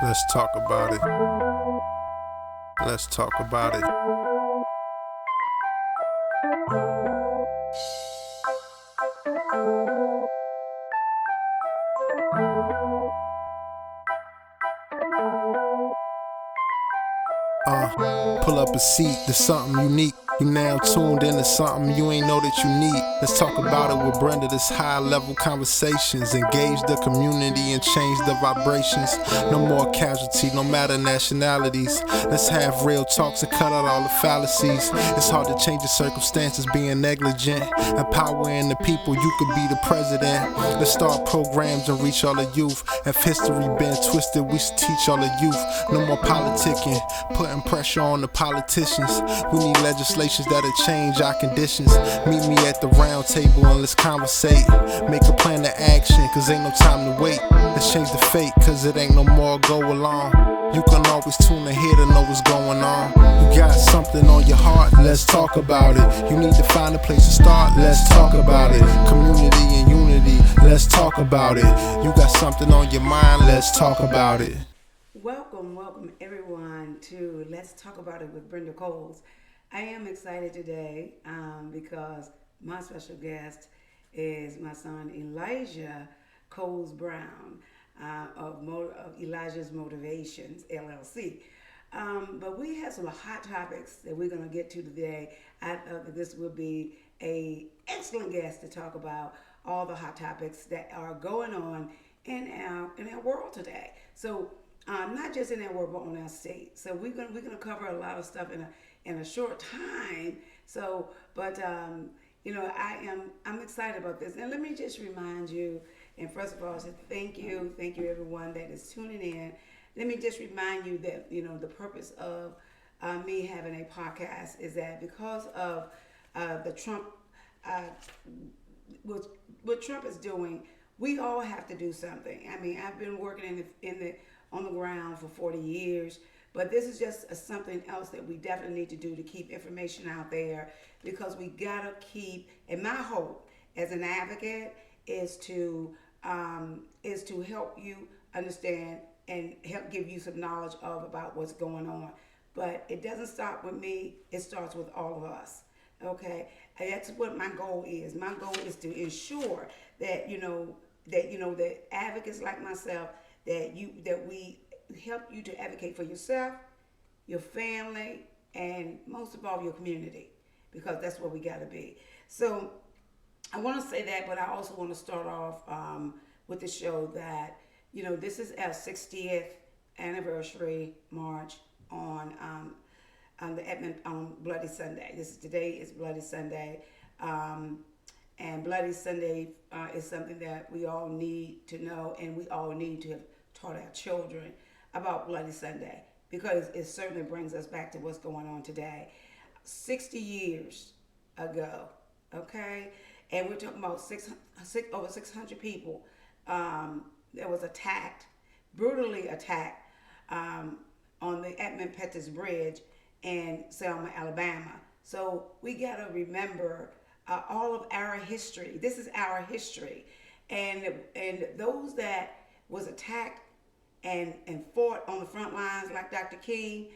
Let's talk about it. Let's talk about it. Pull up a seat, there's something unique. You now tuned into something you ain't know that you need. Let's talk about it with Brenda. This high level conversations. Engage the community and change the vibrations. No more casualty, no matter nationalities. Let's have real talks and cut out all the fallacies. It's hard to change the circumstances being negligent. Empowering the people, you could be the president. Let's start programs and reach all the youth. If history been twisted, we should teach all the youth. No more politicking, putting pressure on the politicians. We need legislation that'll change our conditions. Meet me at the round table and let's conversate. Make a plan to action, cause ain't no time to wait. Let's change the fate, cause it ain't no more go along. You can always tune in here to know what's going on. You got something on your heart, let's talk about it. You need to find a place to start, let's talk about it. Community and unity, let's talk about it. You got something on your mind, let's talk about it. Welcome everyone to Let's Talk About It with Brenda Coles. I am excited today because my special guest is my son Elijah Coles Brown of Elijah's Motivations LLC. But we have some hot topics that we're going to get to today. I thought that this would be an excellent guest to talk about all the hot topics that are going on in our world today. So not just in our world, but on our state. So we're gonna cover a lot of stuff in a short time. So, but I'm excited about this. And let me just remind you. And first of all, I said thank you everyone that is tuning in. Let me just remind you that the purpose of me having a podcast is that because of the Trump, what Trump is doing, we all have to do something. I mean, I've been working on the ground for 40 years, but this is just something else that we definitely need to do to keep information out there, because we gotta keep. And my hope as an advocate is to help you understand and help give you some knowledge about what's going on. But it doesn't stop with me; it starts with all of us. Okay, and that's what my goal is. My goal is to ensure that that advocates like myself, that we help you to advocate for yourself, your family, and most of all your community, because that's where we got to be. So I want to say that, but I also want to start off with the show that this is our 60th anniversary march on the Edmond on Bloody Sunday. Today is Bloody Sunday. And Bloody Sunday is something that we all need to know, and we all need to have taught our children about Bloody Sunday, because it certainly brings us back to what's going on today. 60 years ago, okay? And we're talking about over 600 people that was brutally attacked on the Edmund Pettus Bridge in Selma, Alabama. So we got to remember all of our history. This is our history, and those that was attacked and fought on the front lines, like Dr. King,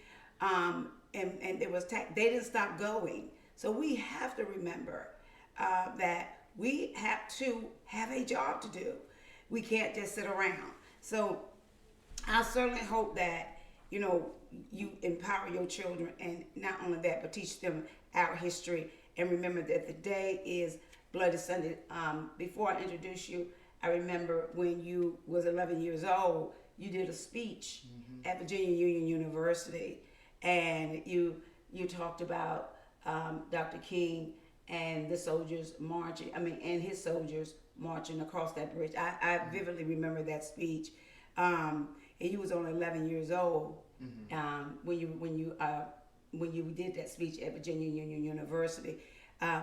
and it was attacked. They didn't stop going. So we have to remember that we have to have a job to do. We can't just sit around. So I certainly hope that you empower your children, and not only that, but teach them our history. And remember that the day is Bloody Sunday. Before I introduce you, I remember when you was 11 years old, you did a speech at Virginia Union University, and you talked about Dr. King and the soldiers marching. And his soldiers marching across that bridge. I vividly remember that speech. And you was only 11 years old when you did that speech at Virginia Union University.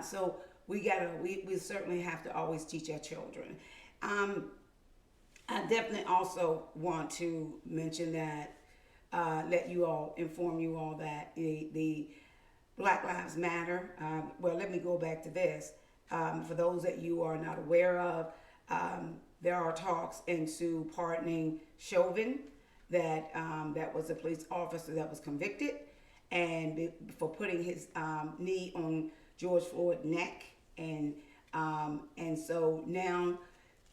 So we certainly have to always teach our children. I definitely also want to mention that, inform you all that the Black Lives Matter. Well, let me go back to this. For those that you are not aware of, there are talks into pardoning Chauvin, that was a police officer that was convicted, and for putting his knee on George Floyd's neck, and so now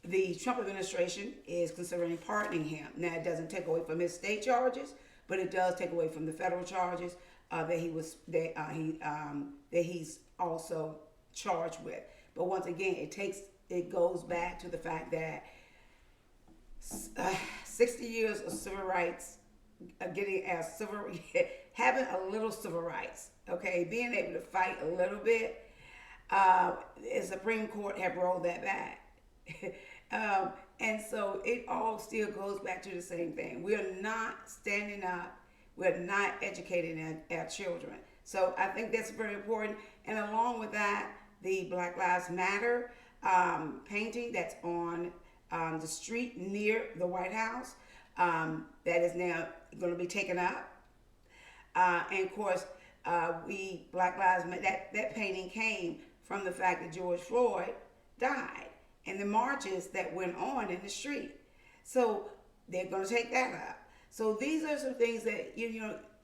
the Trump administration is considering pardoning him. Now, it doesn't take away from his state charges, but it does take away from the federal charges that he's also charged with. But once again, it goes back to the fact that 60 years of civil rights, having a little civil rights, okay, being able to fight a little bit. The Supreme Court have rolled that back. And so it all still goes back to the same thing. We are not standing up. We're not educating our children. So I think that's very important. And along with that, the Black Lives Matter painting that's on the street near the White House, that is now going to be taken up. And of course, Black Lives Matter, that painting came from the fact that George Floyd died and the marches that went on in the street. So they're going to take that up. So these are some things that,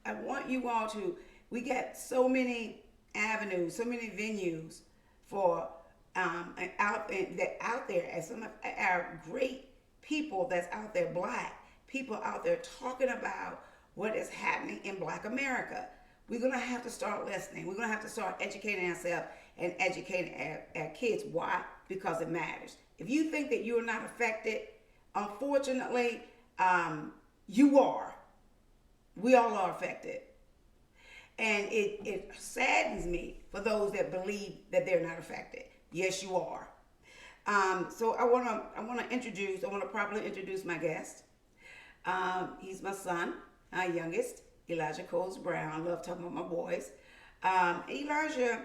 I want you all to, we got so many avenues, so many venues for out there, as some of our great people that's out there, Black people out there talking about what is happening in Black America. We're going to have to start listening. We're going to have to start educating ourselves and educating our kids. Why? Because it matters. If you think that you're not affected, unfortunately, you are. We all are affected. And it saddens me for those that believe that they're not affected. Yes, you are. So I want to properly introduce my guest. He's my son, my youngest, Elijah Coles Brown. I love talking about my boys. Elijah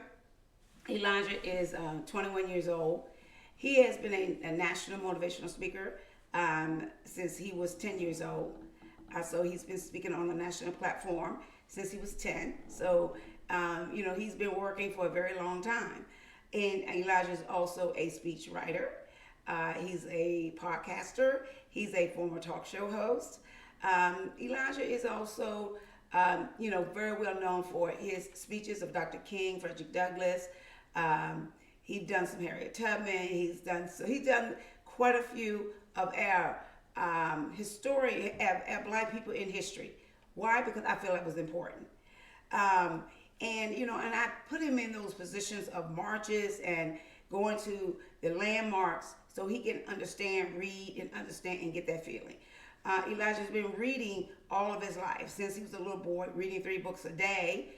is 21 years old. He has been a national motivational speaker since he was 10 years old. So he's been speaking on a national platform since he was 10. So, he's been working for a very long time. And Elijah is also a speech writer. He's a podcaster. He's a former talk show host. Elijah is also, very well known for his speeches of Dr. King, Frederick Douglass. He's done some Harriet Tubman. He's done quite a few of our our Black people in history. Why? Because I feel it was important. And I put him in those positions of marches and going to the landmarks so he can read and understand and get that feeling. Elijah's been reading all of his life since he was a little boy, reading 3 books a day,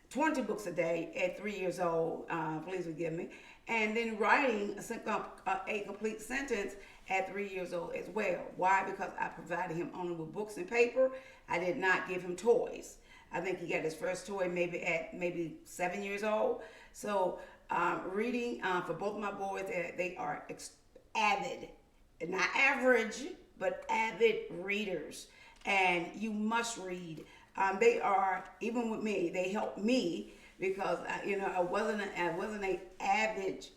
20 books a day at 3 years old, please forgive me, and then writing a complete sentence at 3 years old as well. Why? Because I provided him only with books and paper. I did not give him toys. I think he got his first toy maybe 7 years old. So reading for both of my boys, they are avid, not average, but avid readers. And you must read. They are, even with me, they help me because I wasn't an avid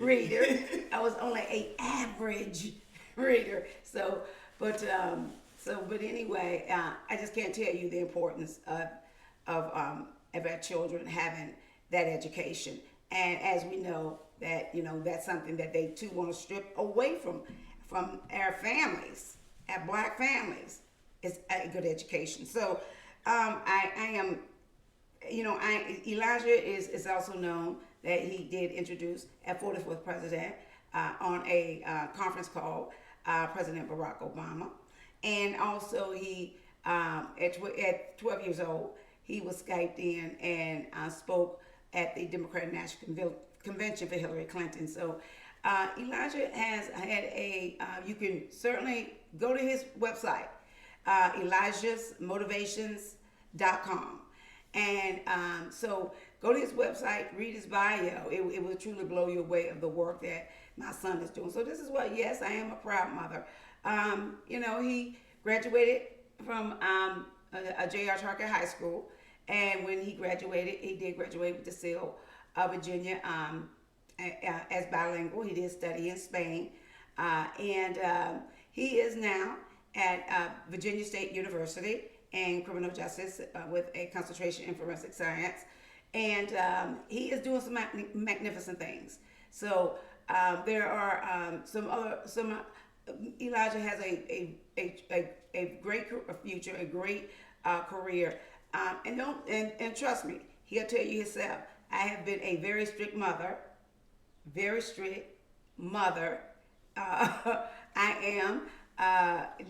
reader. I was only an average reader. But anyway, I just can't tell you the importance of our children having that education. And as we know that that's something that they too want to strip away from our families, our Black families, is a good education. So I am, Elijah is also known that he did introduce our 44th president on a conference called President Barack Obama. And also he, at 12 years old, he was Skyped in and spoke at the Democratic National Convention for Hillary Clinton. So Elijah has had you can certainly go to his website, ElijahsMotivations.com. And so go to his website, read his bio. It will truly blow you away of the work that my son is doing. So this is what, yes, I am a proud mother. He graduated from a J.R. Target High School. And when he graduated, he did graduate with the seal of Virginia as bilingual. He did study in Spain. And He is now at Virginia State University in criminal justice with a concentration in forensic science, and he is doing some magnificent things. So there are some. Elijah has a great future, a great career, and don't and trust me, he'll tell you himself. I have been a very strict mother, very strict mother. I am.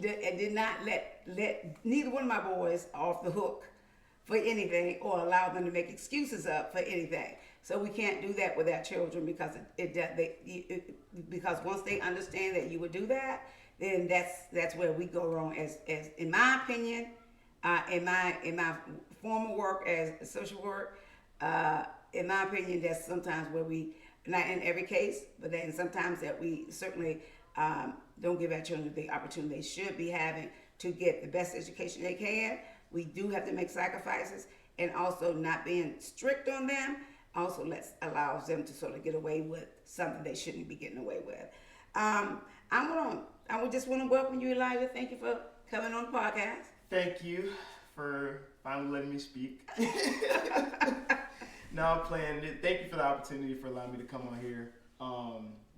Did not let neither one of my boys off the hook for anything or allow them to make excuses up for anything. So we can't do that with our children because because once they understand that you would do that, then that's where we go wrong. As in my opinion, in my former work as social work, in my opinion, that's sometimes where we, not in every case, but then sometimes that we certainly don't give our children the opportunity they should be having to get the best education they can. We do have to make sacrifices, and also not being strict on them also allows them to sort of get away with something they shouldn't be getting away with. I would just want to welcome you, Elijah. Thank you for coming on the podcast. Thank you for finally letting me speak. No, I'm playing. Thank you for the opportunity for allowing me to come on here.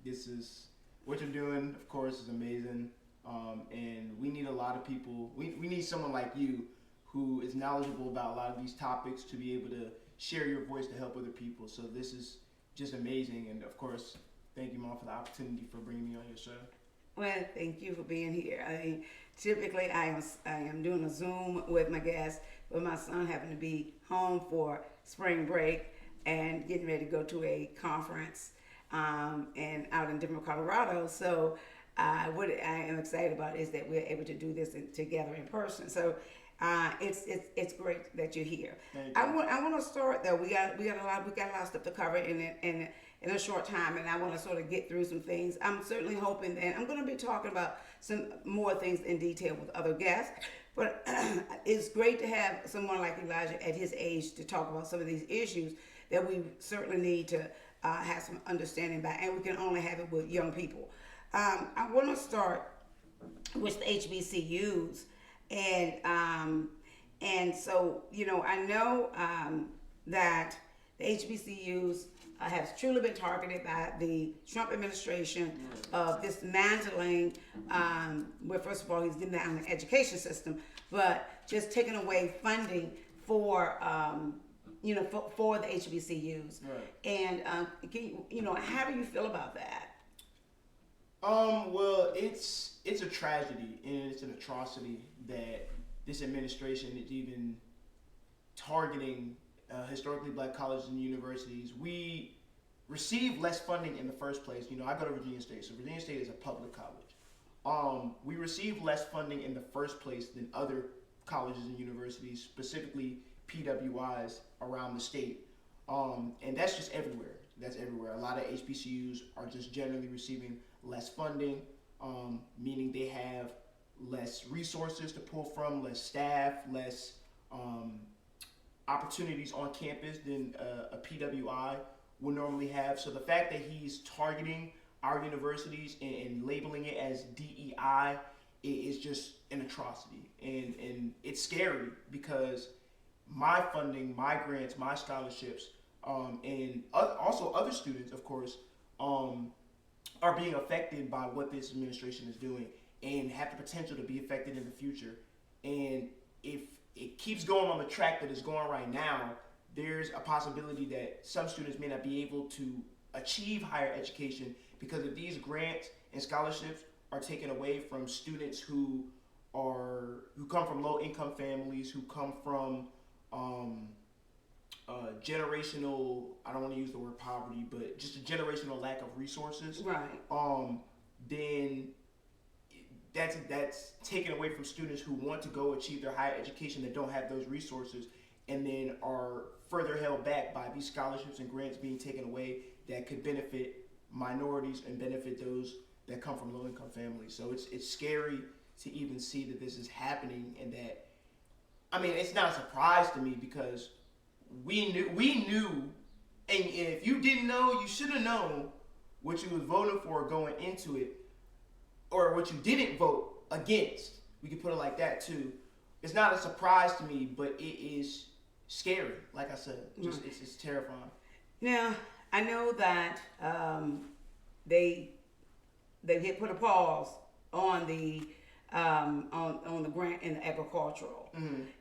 This is what you're doing, of course, is amazing. And we need a lot of people. We need someone like you who is knowledgeable about a lot of these topics to be able to share your voice to help other people. So this is just amazing. And of course, thank you, Mom, for the opportunity for bringing me on your show. Well, thank you for being here. I mean, typically I am doing a Zoom with my guests, but my son happened to be home for spring break and getting ready to go to a conference and out in Denver, Colorado. So what I am excited about is that we're able to do this together in person. So it's great that you're here. I want to start though. We got a lot of stuff to cover in a short time, and I want to sort of get through some things. I'm certainly hoping that I'm going to be talking about some more things in detail with other guests. But it's great to have someone like Elijah at his age to talk about some of these issues that we certainly need to have some understanding about, and we can only have it with young people. I want to start with the HBCUs. And so, I know that the HBCUs has truly been targeted by the Trump administration of dismantling, where first of all, he's getting down the education system, but just taking away funding for, for the HBCUs. Right. And, how do you feel about that? Well, it's a tragedy and it's an atrocity that this administration is even targeting historically black colleges and universities. We receive less funding in the first place. I go to Virginia State, so Virginia State is a public college. We receive less funding in the first place than other colleges and universities, specifically PWIs around the state. And that's just everywhere. That's everywhere. A lot of HBCUs are just generally receiving less funding, meaning they have less resources to pull from, less staff, less opportunities on campus than a PWI would normally have. So the fact that he's targeting our universities and labeling it as DEI is just an atrocity. And it's scary because my funding, my grants, my scholarships, and also other students, of course, are being affected by what this administration is doing and have the potential to be affected in the future. And if it keeps going on the track that it's going right now, there's a possibility that some students may not be able to achieve higher education because of these grants and scholarships are taken away from students who come from low income families, who come from generational, I don't want to use the word poverty, but just a generational lack of resources. Right. Then that's taken away from students who want to go achieve their higher education that don't have those resources, and then are further held back by these scholarships and grants being taken away that could benefit minorities and benefit those that come from low income families. So it's scary to even see that this is happening, and that, I mean, it's not a surprise to me because we knew, and if you didn't know, you should have known what you was voting for going into it. or what you didn't vote against. We could put it like that too. It's not a surprise to me, but it is scary. Like I said, just it's terrifying. Now, I know that they had put a pause on the on the grant in the agricultural,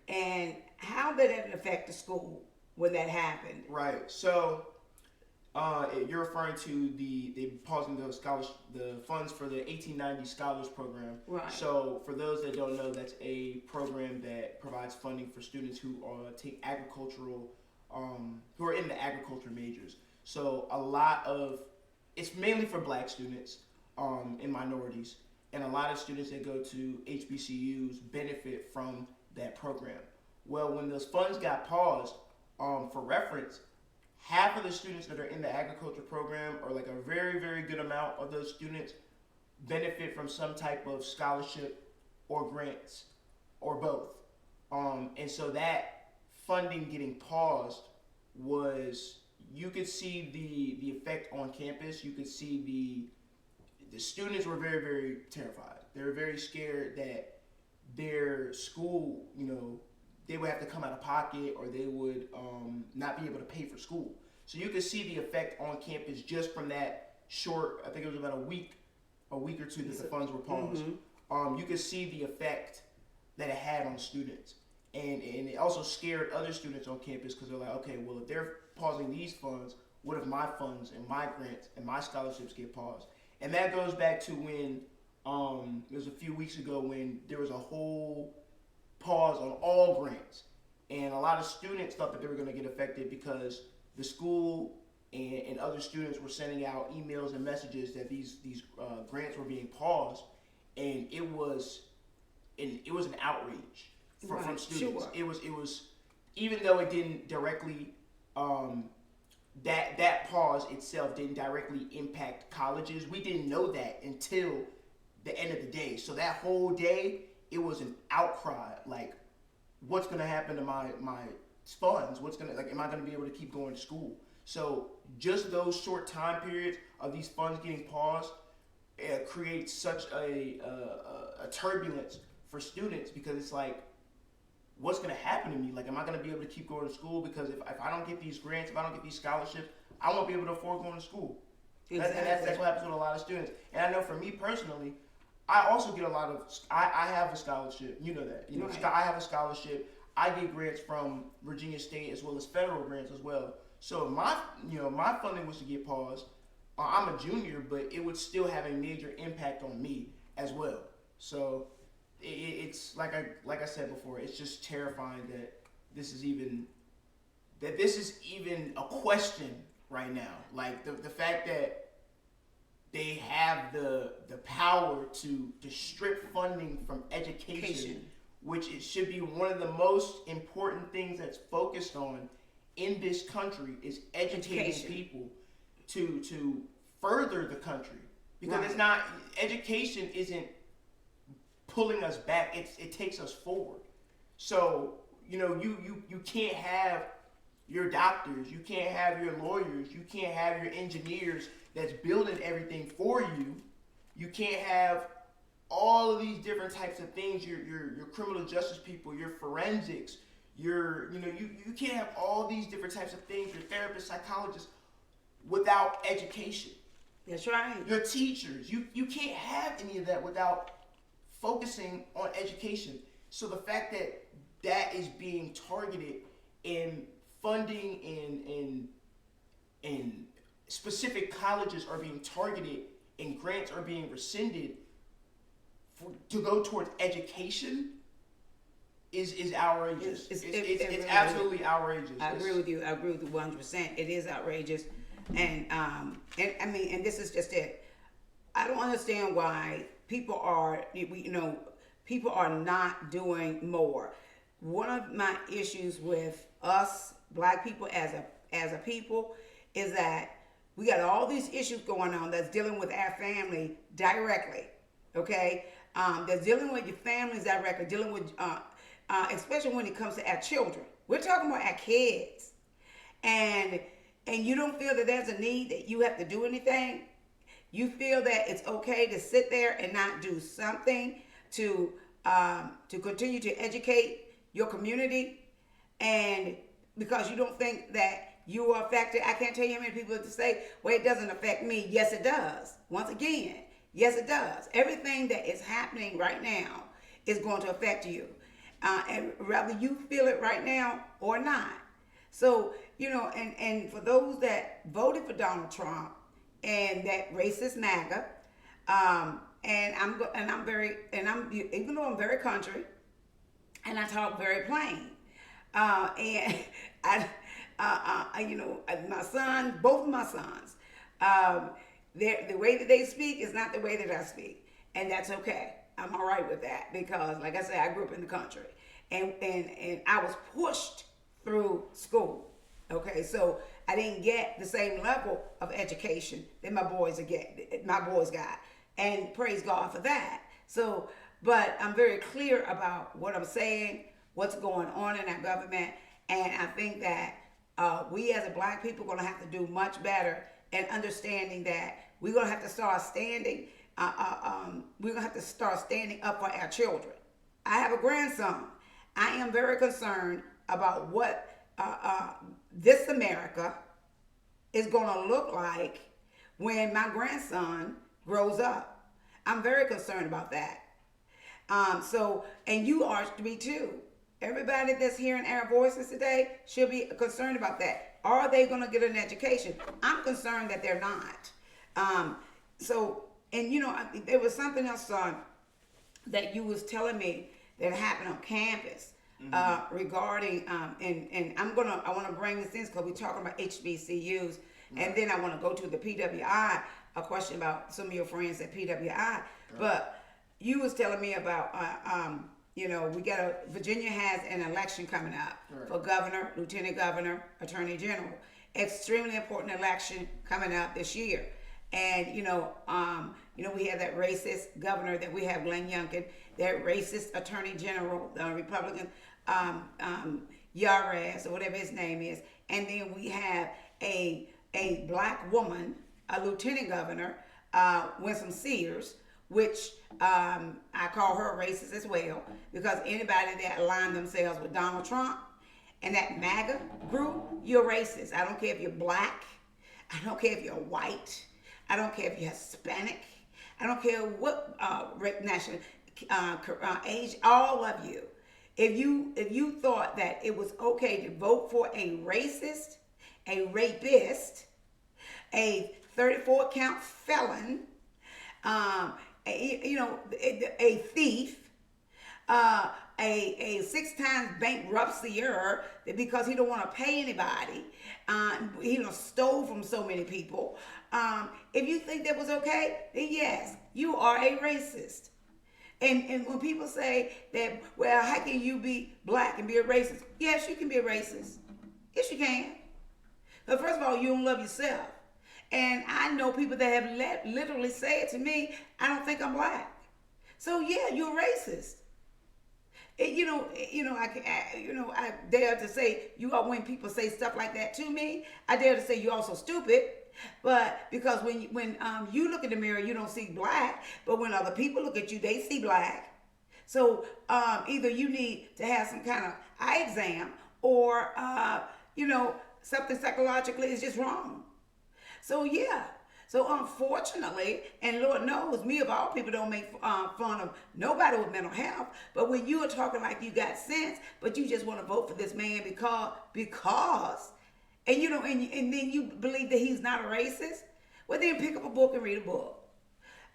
and how did that affect the school when that happened? Right. So you're referring to they pausing the funds for the 1890 Scholars Program. Right. So for those that don't know, that's a program that provides funding for students who take agricultural, who are in the agriculture majors. So it's mainly for Black students and minorities, and a lot of students that go to HBCUs benefit from that program. Well, when those funds got paused, for reference, half of the students that are in the agriculture program, or like a very, very good amount of those students, benefit from some type of scholarship or grants or both. And so that funding getting paused was, you could see the effect on campus. You could see the students were very, very terrified. They were very scared that their school, they would have to come out of pocket, or they would not be able to pay for school. So you could see the effect on campus just from that short, I think it was about a week or two that the funds were paused. You could see the effect that it had on students. And it also scared other students on campus, because they're like, okay, well, if they're pausing these funds, what if my funds and my grants and my scholarships get paused? And that goes back to when, it was a few weeks ago, when there was a whole pause on all grants. And a lot of students thought that they were going to get affected because the school and other students were sending out emails and messages that these grants were being paused. And it was an outrage from students. Sure. It was, even though it didn't directly, that pause itself didn't directly impact colleges. We didn't know that until the end of the day. So that whole day, it was an outcry, like, what's going to happen to my funds? Am I going to be able to keep going to school? So just those short time periods of these funds getting paused creates such a turbulence for students, because it's like, what's going to happen to me? Like, am I going to be able to keep going to school? Because if I don't get these grants, if I don't get these scholarships, I won't be able to afford going to school. Exactly. That's what happens with a lot of students. And I know for me personally, I also get a lot of, I have a scholarship, you know that. Right. I have a scholarship. I get grants from Virginia State as well as federal grants as well. So if my funding was to get paused, I'm a junior, but it would still have a major impact on me as well. So it's like I said before, it's just terrifying that this is even a question right now. Like the fact that they have the power to strip funding from education, which it should be one of the most important things that's focused on in this country, is educating people to further the country. Because It's not, education isn't pulling us back, it takes us forward. So, you can't have your doctors, you can't have your lawyers, you can't have your engineers that's building everything for you. You can't have all of these different types of things, your criminal justice people, your forensics, you can't have all these different types of things, your therapists, psychologists, without education. That's right. Your teachers, you can't have any of that without focusing on education. So the fact that is being targeted in funding and specific colleges are being targeted and grants are being rescinded to go towards education is outrageous. It's absolutely outrageous. I agree with you. I agree with you 100%. It is outrageous, and this is just it. I don't understand why people are not doing more. One of my issues with us Black people as a people is that we got all these issues going on that's dealing with our family directly, okay? That's dealing with your families directly, dealing with, especially when it comes to our children. We're talking about our kids. And you don't feel that there's a need that you have to do anything. You feel that it's okay to sit there and not do something to continue to educate your community, and because you don't think that you are affected. I can't tell you how many people to say, well, it doesn't affect me. Yes, it does. Once again, yes, it does. Everything that is happening right now is going to affect you. And whether you feel it right now or not. So, and for those that voted for Donald Trump and that racist MAGA, even though I'm very country and I talk very plain, and my son, both of my sons, the way that they speak is not the way that I speak, and that's okay. I'm all right with that because, like I said, I grew up in the country, and I was pushed through school. Okay, so I didn't get the same level of education that my boys got, and praise God for that. So, but I'm very clear about what I'm saying, what's going on in our government, and I think that we as a black people are going to have to do much better in understanding that we're going to have to start standing. We're going to have to start standing up for our children. I have a grandson. I am very concerned about what this America is going to look like when my grandson grows up. I'm very concerned about that. And you are to be too. Everybody that's hearing our voices today should be concerned about that. Are they going to get an education? I'm concerned that they're not. There was something else that you was telling me that happened on campus regarding, and I want to bring this in because we're talking about HBCUs, and then I want to go to the PWI, a question about some of your friends at PWI, but you was telling me about, Virginia has an election coming up for governor, lieutenant governor, attorney general. Extremely important election coming up this year. And, we have that racist governor that we have, Glenn Youngkin, that racist attorney general, Republican, Yares, or whatever his name is. And then we have a black woman, a lieutenant governor, Winsome Sears, which I call her racist as well, because anybody that aligned themselves with Donald Trump and that MAGA group, you're racist. I don't care if you're black. I don't care if you're white. I don't care if you're Hispanic. I don't care what national age, all of you. If you thought that it was okay to vote for a racist, a rapist, a 34 count felon, a thief, a 6 times bankruptcier because he don't want to pay anybody, he stole from so many people. If you think that was okay, then yes, you are a racist. And when people say that, well, how can you be black and be a racist? Yes, you can be a racist. Yes, you can. But first of all, you don't love yourself. And I know people that have literally said to me, I don't think I'm black. So yeah, you're racist. I dare to say when people say stuff like that to me, I dare to say you're also stupid. But because when you look in the mirror, you don't see black, but when other people look at you, they see black. So either you need to have some kind of eye exam, or something psychologically is just wrong. So yeah. So unfortunately, and Lord knows, me of all people don't make fun of nobody with mental health. But when you are talking like you got sense, but you just want to vote for this man because, and and then you believe that he's not a racist, well then pick up a book and read a book.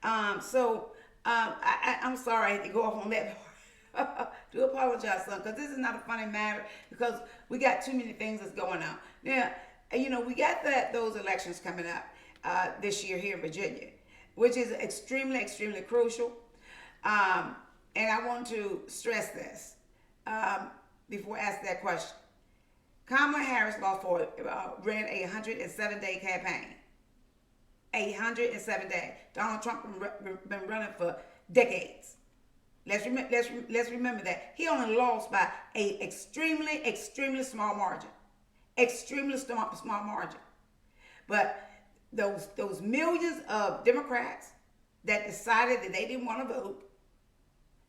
I'm sorry I had to go off on that. Do apologize, son, because this is not a funny matter, because we got too many things that's going on. Now, we got those elections coming up this year here in Virginia, which is extremely, extremely crucial. And I want to stress this before I ask that question. Kamala Harris ran a 107-day campaign. 107 days. Donald Trump been running for decades. Let's remember that. He only lost by a extremely, extremely small margin. Extremely small margin. But those millions of Democrats that decided that they didn't want to vote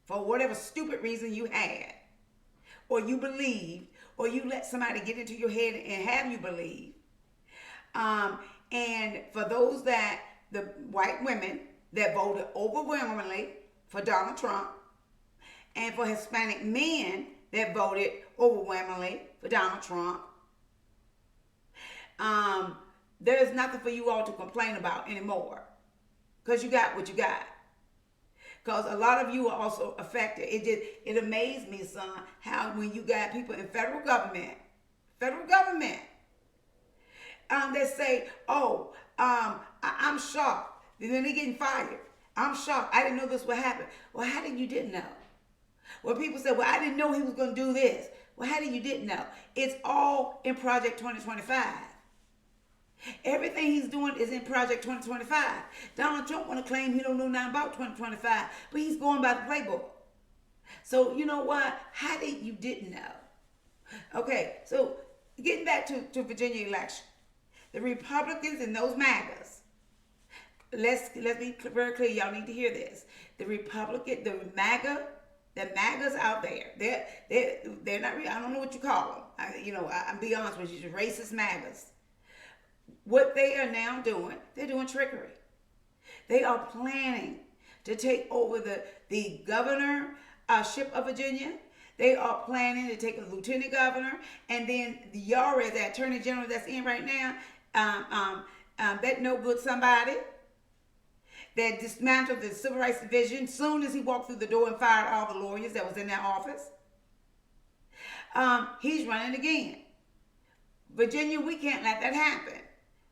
for whatever stupid reason you had, or you believed, or you let somebody get into your head and have you believe. And for those that, the white women that voted overwhelmingly for Donald Trump, and for Hispanic men that voted overwhelmingly for Donald Trump, there's nothing for you all to complain about anymore, because you got what you got. Because a lot of you are also affected. It amazed me, son, how when you got people in federal government, they say, oh, I'm shocked. Then they're getting fired. I'm shocked. I didn't know this would happen. Well, how did you didn't know? Well, people say, well, I didn't know he was going to do this. Well, how did you didn't know? It's all in Project 2025. Everything he's doing is in Project 2025. Donald Trump want to claim he don't know nothing about 2025, but he's going by the playbook. So you know what? How did you didn't know? Okay, so getting back to Virginia election, the Republicans and those MAGAs. Let's be very clear. Y'all need to hear this. The MAGAs out there. They're not. I don't know what you call them. I'm be honest with you. Racist MAGAs. What they are now doing, they're doing trickery. They are planning to take over the governorship of Virginia. They are planning to take a lieutenant governor, and then the Yara, the attorney general that's in right now, that no good somebody that dismantled the civil rights division soon as he walked through the door and fired all the lawyers that was in that office. He's running again. Virginia, we can't let that happen.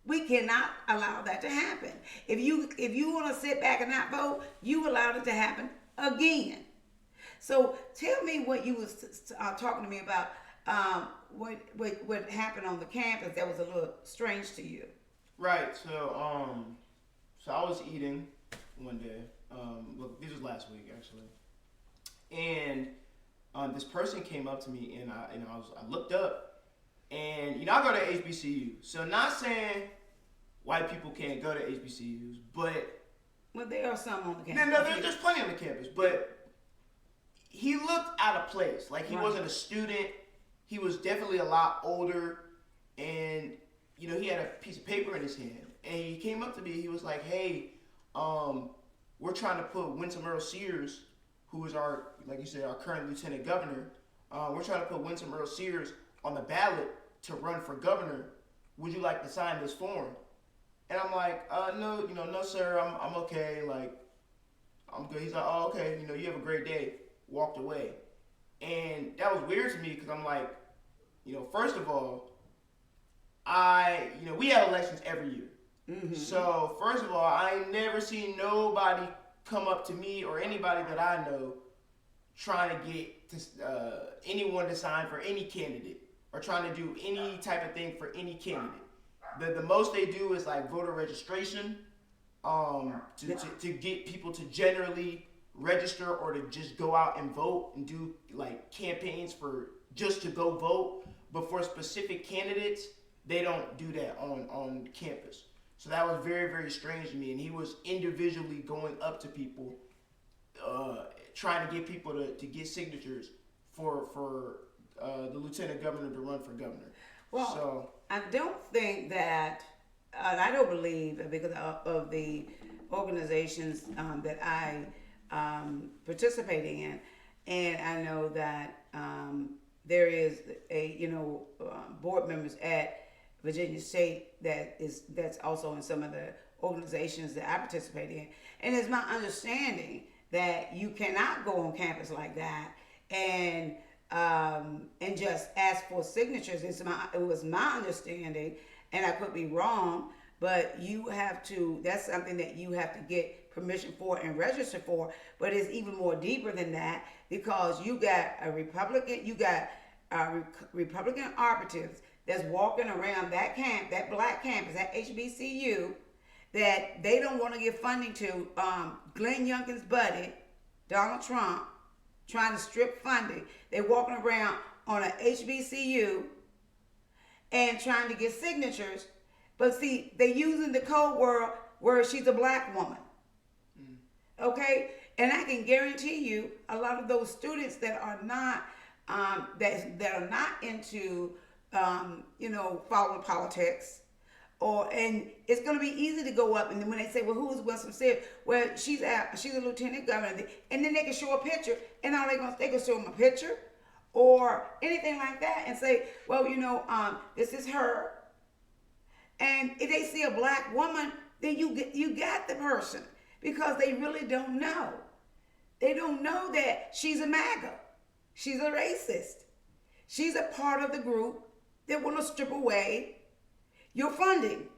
We cannot allow that to happen. If you want to sit back and not vote, you allowed it to happen again. So tell me what you was talking to me about. What happened on the campus that was a little strange to you. Right. So I was eating one day. Look, this was last week actually, and this person came up to me, and I looked up, and I go to HBCU. So not saying white people can't go to HBCUs, but there are some on the campus. No, there's plenty on the campus, but he looked out of place. Like he wasn't a student. He was definitely a lot older, and he had a piece of paper in his hand, and he came up to me. He was like, "Hey, we're trying to put Winsome Earl Sears, who is our, like you said, our current lieutenant governor. We're trying to put Winsome Earl Sears on the ballot to run for governor. Would you like to sign this form?" And I'm like, "No, no, sir. I'm okay. Like, I'm good." He's like, "Oh, okay. You have a great day." Walked away, and that was weird to me because I'm like, first of all, we have elections every year. Mm-hmm. So first of all, I ain't never seen nobody come up to me or anybody that I know trying to get anyone to sign for any candidate or trying to do any type of thing for any candidate. The most they do is like voter registration, to get people to generally register or to just go out and vote and do like campaigns for just to go vote. But for specific candidates, they don't do that on campus. So that was very, very strange to me. And he was individually going up to people, trying to get people to get signatures for the lieutenant governor to run for governor. Well, so I don't think that, and I don't believe, because of the organizations that I participating in, and I know that there is board members at Virginia State that's also in some of the organizations that I participate in, and it's my understanding that you cannot go on campus like that and just ask for signatures. It was my understanding, and I could be wrong, but you have to. That's something that you have to get permission for and register for. But it's even more deeper than that, because you got Republican operatives that's walking around that black campus, that HBCU, that they don't want to give funding to. Glenn Youngkin's buddy, Donald Trump, trying to strip funding. They're walking around on a HBCU and trying to get signatures But see, they using the code word where she's a black woman. Okay, and I can guarantee you, a lot of those students that are not that are not into following politics, and it's going to be easy to go up and then when they say, well, who is Wilson Sears? Well, she's a lieutenant governor, and then they can show a picture, and all they can show them a picture or anything like that, and say, well, this is her. And if they see a black woman, then you got the person, because they really don't know. They don't know that she's a MAGA. She's a racist. She's a part of the group that want to strip away your funding.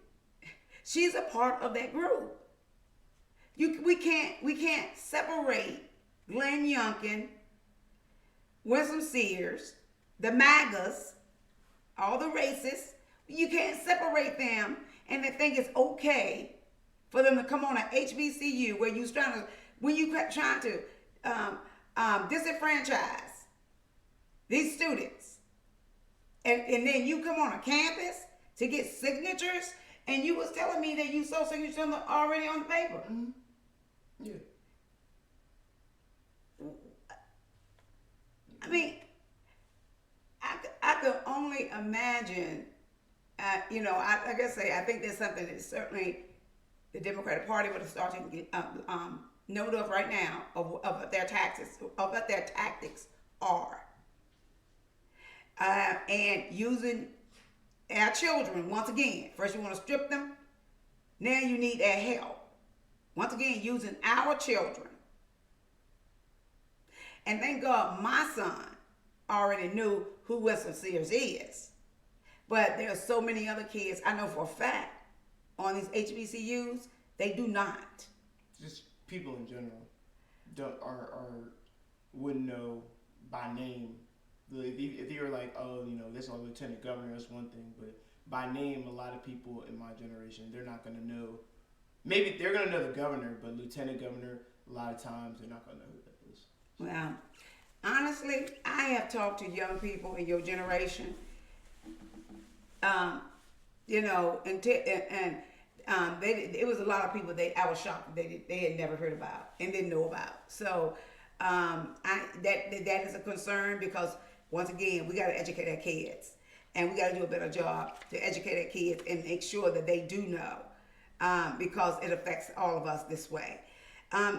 She's a part of that group. We can't separate Glenn Youngkin, Winston Sears, the MAGAs, all the racists. You can't separate them and they think it's okay for them to come on an HBCU when you're trying to disenfranchise these students, and then you come on a campus to get signatures, and you was telling me that you saw signatures already on the paper. Mm-hmm. Yeah. I mean, I could only imagine. Like I say, I think there's something that certainly the Democratic Party would have started to get note of right now of what their tactics are, and using our children once again. First, you want to strip them. Now you need their help. Once again, using our children. And thank God, my son already knew who Winston Sears is. But there are so many other kids, I know for a fact, on these HBCUs, they do not. Just people in general wouldn't know by name. If you were like, oh, this is a lieutenant governor, that's one thing. But by name, a lot of people in my generation, they're not going to know. Maybe they're going to know the governor, but lieutenant governor, a lot of times, they're not going to know who that is. Well, honestly, I have talked to young people in your generation. It was a lot of people I was shocked that they had never heard about and didn't know about. So that is a concern, because once again, we got to educate our kids, and we got to do a better job to educate our kids and make sure that they do know, because it affects all of us this way.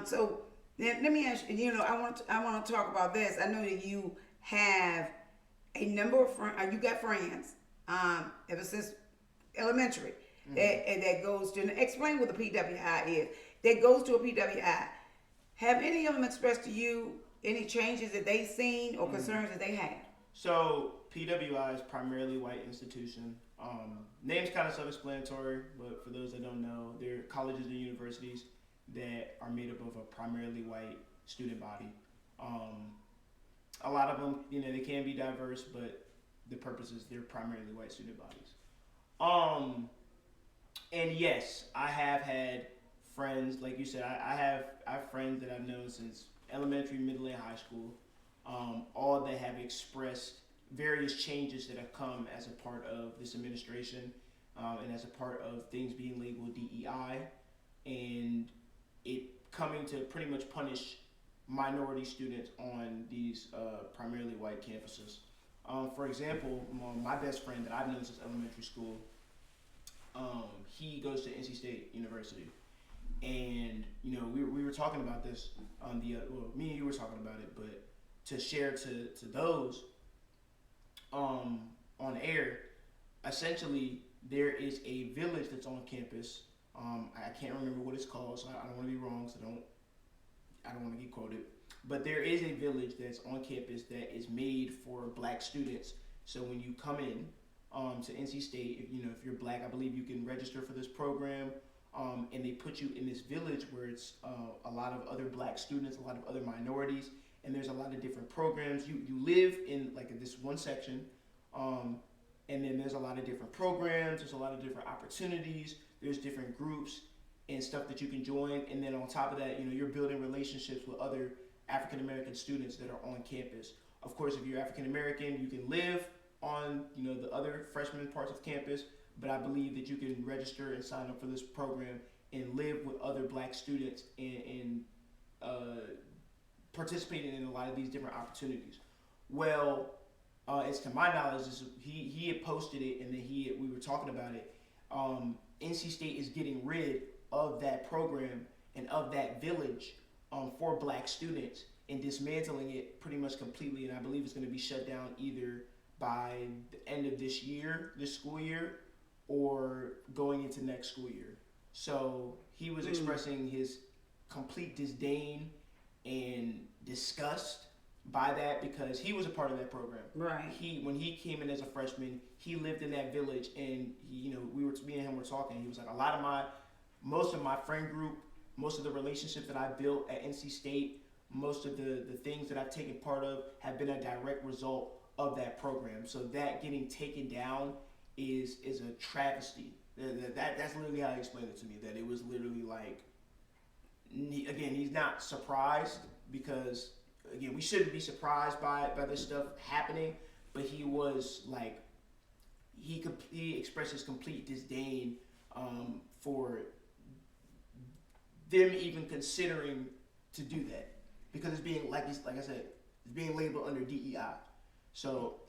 So let me ask you. I want to talk about this. I know that you have a number of friends. You got friends. Ever since elementary, that goes to, explain what the PWI is, that goes to a PWI. Have any of them expressed to you any changes that they've seen or concerns that they have? So PWI is primarily white institution. Name's kind of self-explanatory, but for those that don't know, they're colleges and universities that are made up of a primarily white student body. A lot of them, they can be diverse, but the purpose is they're primarily white student bodies. And yes, I have had friends, like you said, I have friends that I've known since elementary, middle, and high school, all that have expressed various changes that have come as a part of this administration, and as a part of things being labeled DEI, and it coming to pretty much punish minority students on these primarily white campuses. For example, my best friend that I've known since elementary school, he goes to NC State University, and we were talking about this on me and you were talking about it, but to share to those on air, essentially there is a village that's on campus. I can't remember what it's called, so I don't want to be wrong, so I don't want to get quoted. But there is a village that's on campus that is made for black students. So when you come in to NC State, if you're black, I believe you can register for this program, and they put you in this village where it's a lot of other black students, a lot of other minorities, and there's a lot of different programs. You live in like this one section, and then there's a lot of different programs, there's a lot of different opportunities, there's different groups and stuff that you can join, and then on top of that, you're building relationships with other African American students that are on campus. Of course, if you're African American, you can live on the other freshman parts of campus, but I believe that you can register and sign up for this program and live with other black students and participating in a lot of these different opportunities. Well, as to my knowledge, he had posted it, and then we were talking about it. NC State is getting rid of that program and of that village for black students and dismantling it pretty much completely. And I believe it's going to be shut down either by the end of this school year, or going into next school year. So he was expressing his complete disdain and disgust by that, because he was a part of that program. Right. When he came in as a freshman, he lived in that village, and me and him were talking. He was like, most of my friend group, most of the relationships that I built at NC State, most of the things that I've taken part of have been a direct result of that program. So that getting taken down is a travesty. That's literally how he explained it to me. That it was literally like, again, he's not surprised, because again, we shouldn't be surprised by this stuff happening, but he was like, he expressed his complete disdain for them even considering to do that, because it's being like I said, it's being labeled under DEI. So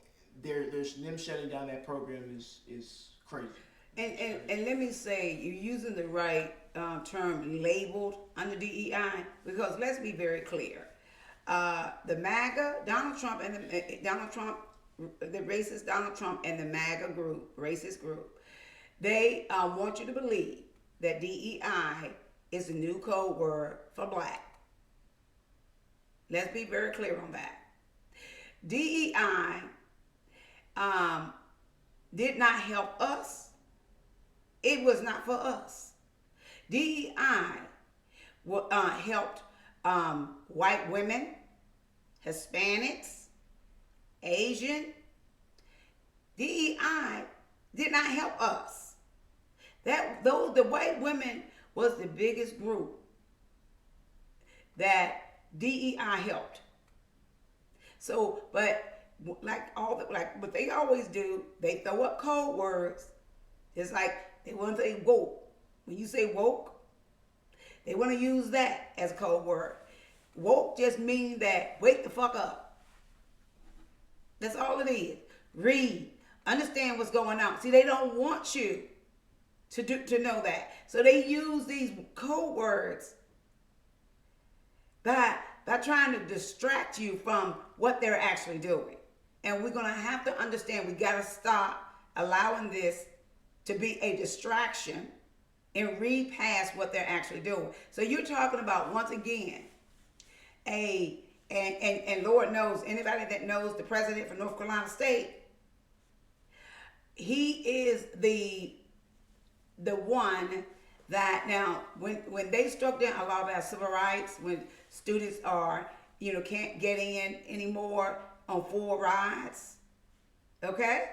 there's them shutting down that program is crazy. And let me say, you're using the right term, labeled under DEI, because let's be very clear. The MAGA, Donald Trump, the racist Donald Trump and the MAGA group, racist group, they want you to believe that DEI is the new code word for black. Let's be very clear on that. DEI did not help us. It was not for us. DEI helped white women, Hispanics, Asian. DEI did not help us. The white women was the biggest group that DEI helped. So, but like what they always do, they throw up code words. It's like they want to say woke. When you say woke, they want to use that as a code word. Woke just means that wake the fuck up. That's all it is. Read. Understand what's going on. See, they don't want you to know that. So they use these code words by trying to distract you from what they're actually doing. And we're going to have to understand, we got to stop allowing this to be a distraction and read past what they're actually doing. So you're talking about, once again, and Lord knows, anybody that knows the president for North Carolina State, he is the one that, now when they struck down a lot of our civil rights, when students are can't get in anymore on full rides, okay,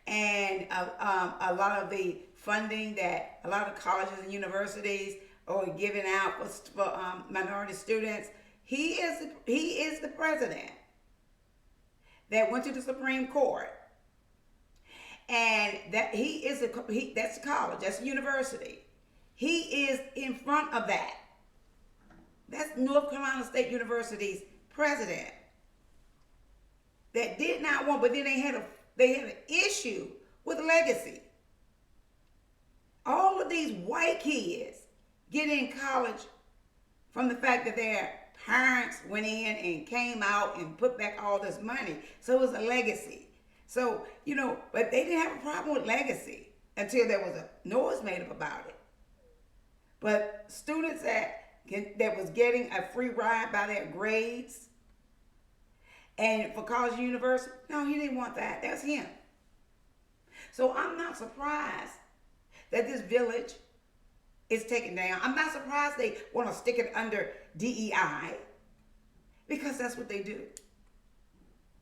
and a lot of the funding that a lot of colleges and universities are giving out for minority students, he is the president that went to the Supreme Court. And that that's college, that's university. He is in front of that. That's North Carolina State University's president. That did not want, but then they had an issue with legacy. All of these white kids get in college from the fact that their parents went in and came out and put back all this money. So it was a legacy. So, but they didn't have a problem with legacy until there was a noise made up about it. But students that was getting a free ride by their grades and for college and university, no, he didn't want that. That's him. So I'm not surprised that this village is taken down. I'm not surprised they want to stick it under DEI, because that's what they do.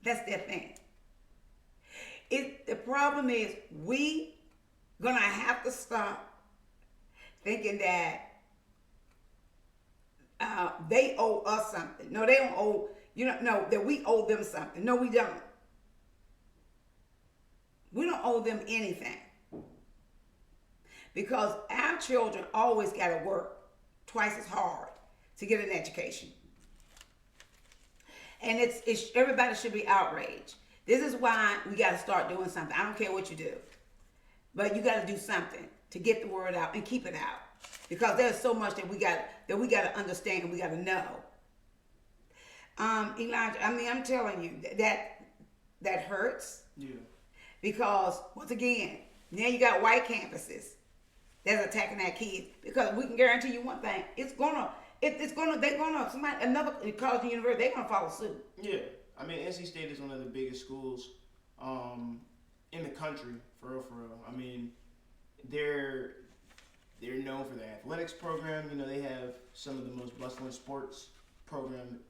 That's their thing. The problem is, we gonna have to stop thinking that they owe us something. No, they don't owe, no, that we owe them something. No, we don't. We don't owe them anything. because our children always got to work twice as hard to get an education. And it's everybody should be outraged. This is why we got to start doing something. I don't care what you do, but you got to do something to get the word out and keep it out, because there's so much that we got to understand and we got to know. Elijah, I mean, I'm telling you that hurts. Yeah. Because once again, now you got white campuses that's attacking our kids. Because we can guarantee you one thing: another college and university, they're gonna follow suit. Yeah, I mean, NC State is one of the biggest schools in the country, for real, for real. I mean, they're known for their athletics program. You know, they have some of the most bustling sports program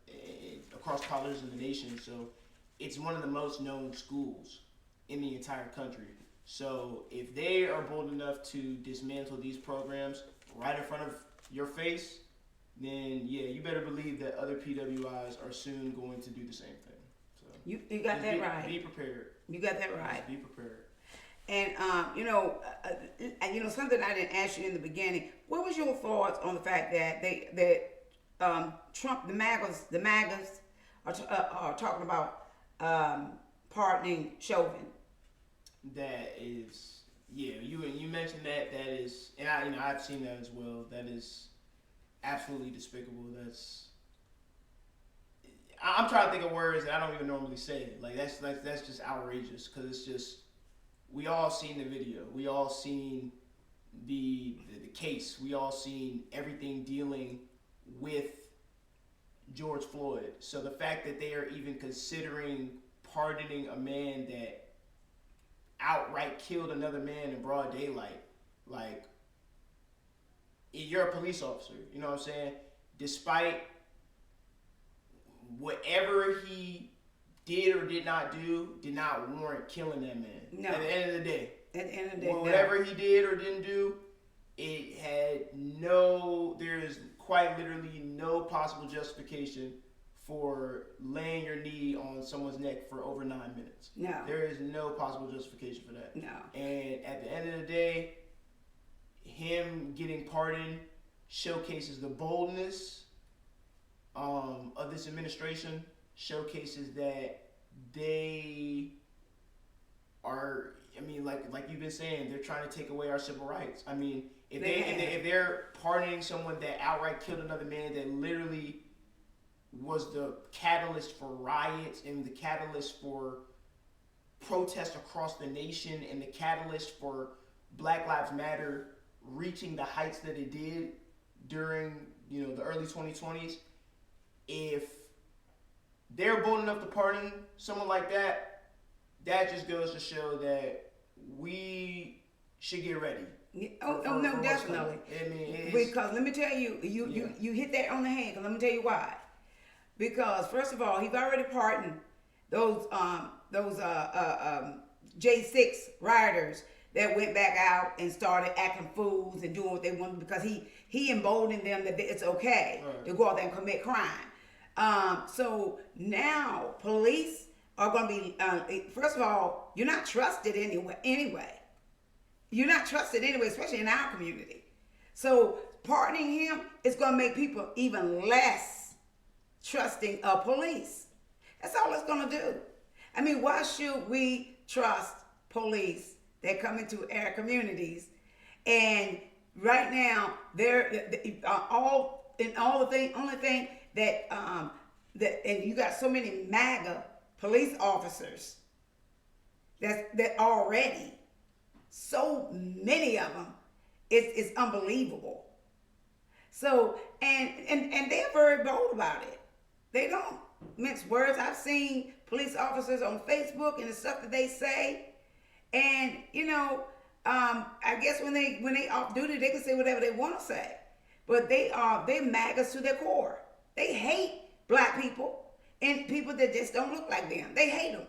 across colleges in the nation. So it's one of the most known schools in the entire country. So if they are bold enough to dismantle these programs right in front of your face, then yeah, you better believe that other PWIs are soon going to do the same thing. So you got that right. Be prepared. You got that right. Just be prepared. And something I didn't ask you in the beginning. What was your thoughts on the fact that Trump, the MAGAs are talking about pardoning Chauvin? That is, yeah. You mentioned that is, and I've seen that as well. That is absolutely despicable. I'm trying to think of words that I don't even normally say. Like that's just outrageous, because it's just, we all seen the video. We all seen the case. We all seen everything dealing with George Floyd. So the fact that they are even considering pardoning a man that outright killed another man in broad daylight, like, you're a police officer, you know what I'm saying? Despite whatever he did or did not do, did not warrant killing that man. No. At the end of the day. At the end of the day, whatever he did or didn't do, it had there is quite literally no possible justification for laying your knee on someone's neck for over 9 minutes. No. There is no possible justification for that. No. And at the end of the day, him getting pardoned showcases the boldness of this administration, showcases that they are, I mean, like you've been saying, they're trying to take away our civil rights. I mean, if they're pardoning someone that outright killed another man, that literally was the catalyst for riots and the catalyst for protests across the nation and the catalyst for Black Lives Matter reaching the heights that it did during, the early 2020s, if they're bold enough to pardon someone like that, that just goes to show that we should get ready. No, definitely. I mean, because let me tell you, you hit that on the head. Cause let me tell you why. Because first of all, he's already pardoned those J6 rioters that went back out and started acting fools and doing what they wanted, because he emboldened them that it's okay to go out there and commit crime. So now police are going to be, first of all, you're not trusted anyway. You're not trusted anyway, especially in our community. So pardoning him is going to make people even less trusting of police. That's all it's going to do. I mean, why should we trust police that come into our communities? And right now, they're only thing that and you got so many MAGA police officers that already, so many of them, it's unbelievable. So and they're very bold about it. They don't mince words. I've seen police officers on Facebook and the stuff that they say, and I guess when they off duty, they can say whatever they want to say, but they MAGAs to their core. They hate Black people and people that just don't look like them. They hate them,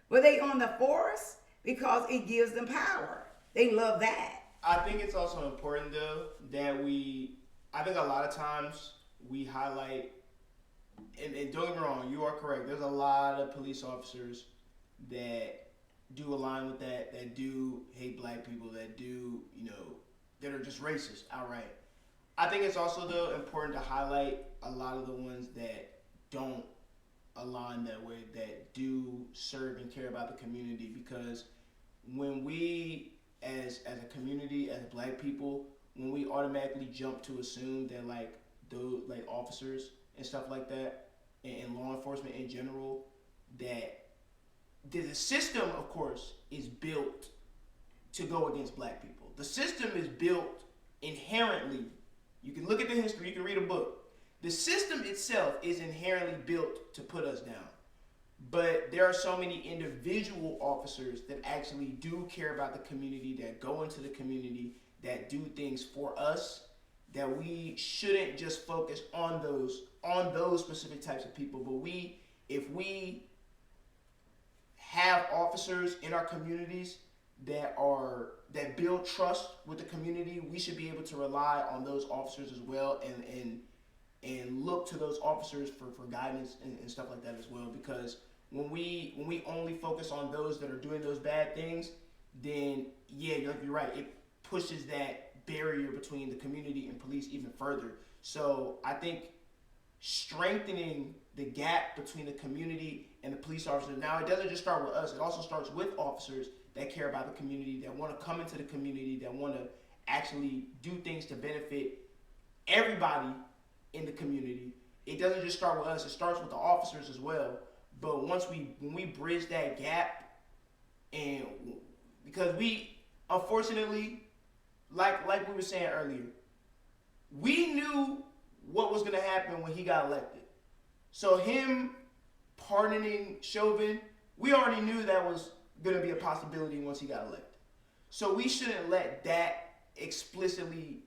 but they on the force because it gives them power. They love that. I think it's also important though that I think a lot of times we highlight, and don't get me wrong, you are correct. There's a lot of police officers that do align with that do hate Black people, that do, that are just racist outright. I think it's also though important to highlight a lot of the ones that don't align that way, that do serve and care about the community, because when we as a community, as Black people, when we automatically jump to assume that like those like officers and stuff like that, and law enforcement in general, that the system, of course, is built to go against Black people. The system is built inherently. You can look at the history, you can read a book. The system itself is inherently built to put us down. But there are so many individual officers that actually do care about the community, that go into the community, that do things for us, that we shouldn't just focus on those specific types of people. But if we have officers in our communities that build trust with the community, we should be able to rely on those officers as well, and look to those officers for guidance and stuff like that as well. Because when we only focus on those that are doing those bad things, then yeah, you're right. It pushes that barrier between the community and police even further. So I think strengthening the gap between the community and the police officers. Now, it doesn't just start with us. It also starts with officers that care about the community, that want to come into the community, that want to actually do things to benefit everybody in the community. It doesn't just start with us. It starts with the officers as well. But when we bridge that gap, and because we, unfortunately, like we were saying earlier, we knew what was going to happen when he got elected. So him pardoning Chauvin, we already knew that was going to be a possibility once he got elected. So we shouldn't let that explicitly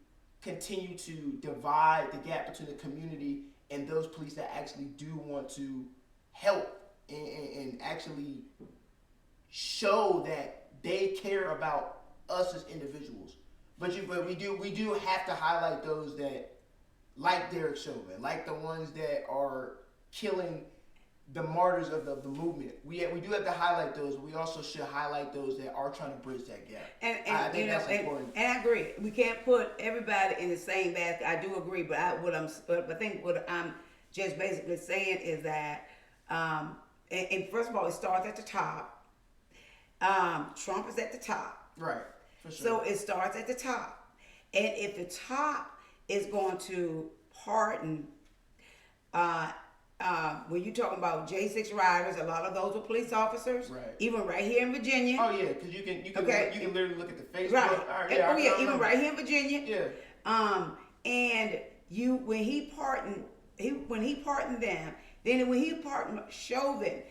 continue to divide the gap between the community and those police that actually do want to help and actually show that they care about us as individuals. But we do have to highlight those that, like Derek Chauvin, like the ones that are killing the martyrs of the movement. We do have to highlight those. But we also should highlight those that are trying to bridge that gap. And I think that's important. And I agree. We can't put everybody in the same basket. I do agree, but I think what I'm just basically saying is that, and first of all, it starts at the top. Trump is at the top. Right. For sure. So it starts at the top. And if the top is going to pardon, when you're talking about J6 riders, a lot of those were police officers, right. Even right here in Virginia. Oh yeah, because you can literally look at the Facebook. Right. Even right here in Virginia. Yeah. And when he pardoned them, then when he pardoned Chauvin,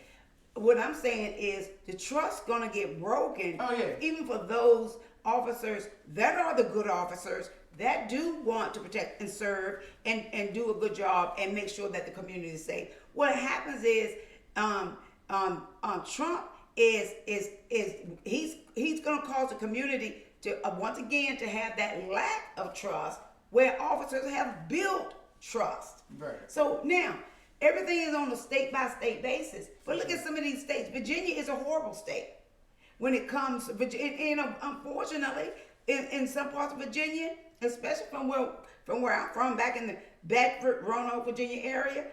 what I'm saying is the trust's gonna get broken. Oh yeah. Even for those officers that are the good officers that do want to protect and serve and do a good job and make sure that the community is safe. What happens is Trump is he's gonna cause the community to once again to have that lack of trust where officers have built trust. Right. So now everything is on a state by state basis. But look at some of these states. Virginia is a horrible state when it comes to Virginia. And unfortunately, in some parts of Virginia, especially from where I'm from, back in the Bedford, Roanoke, Virginia area,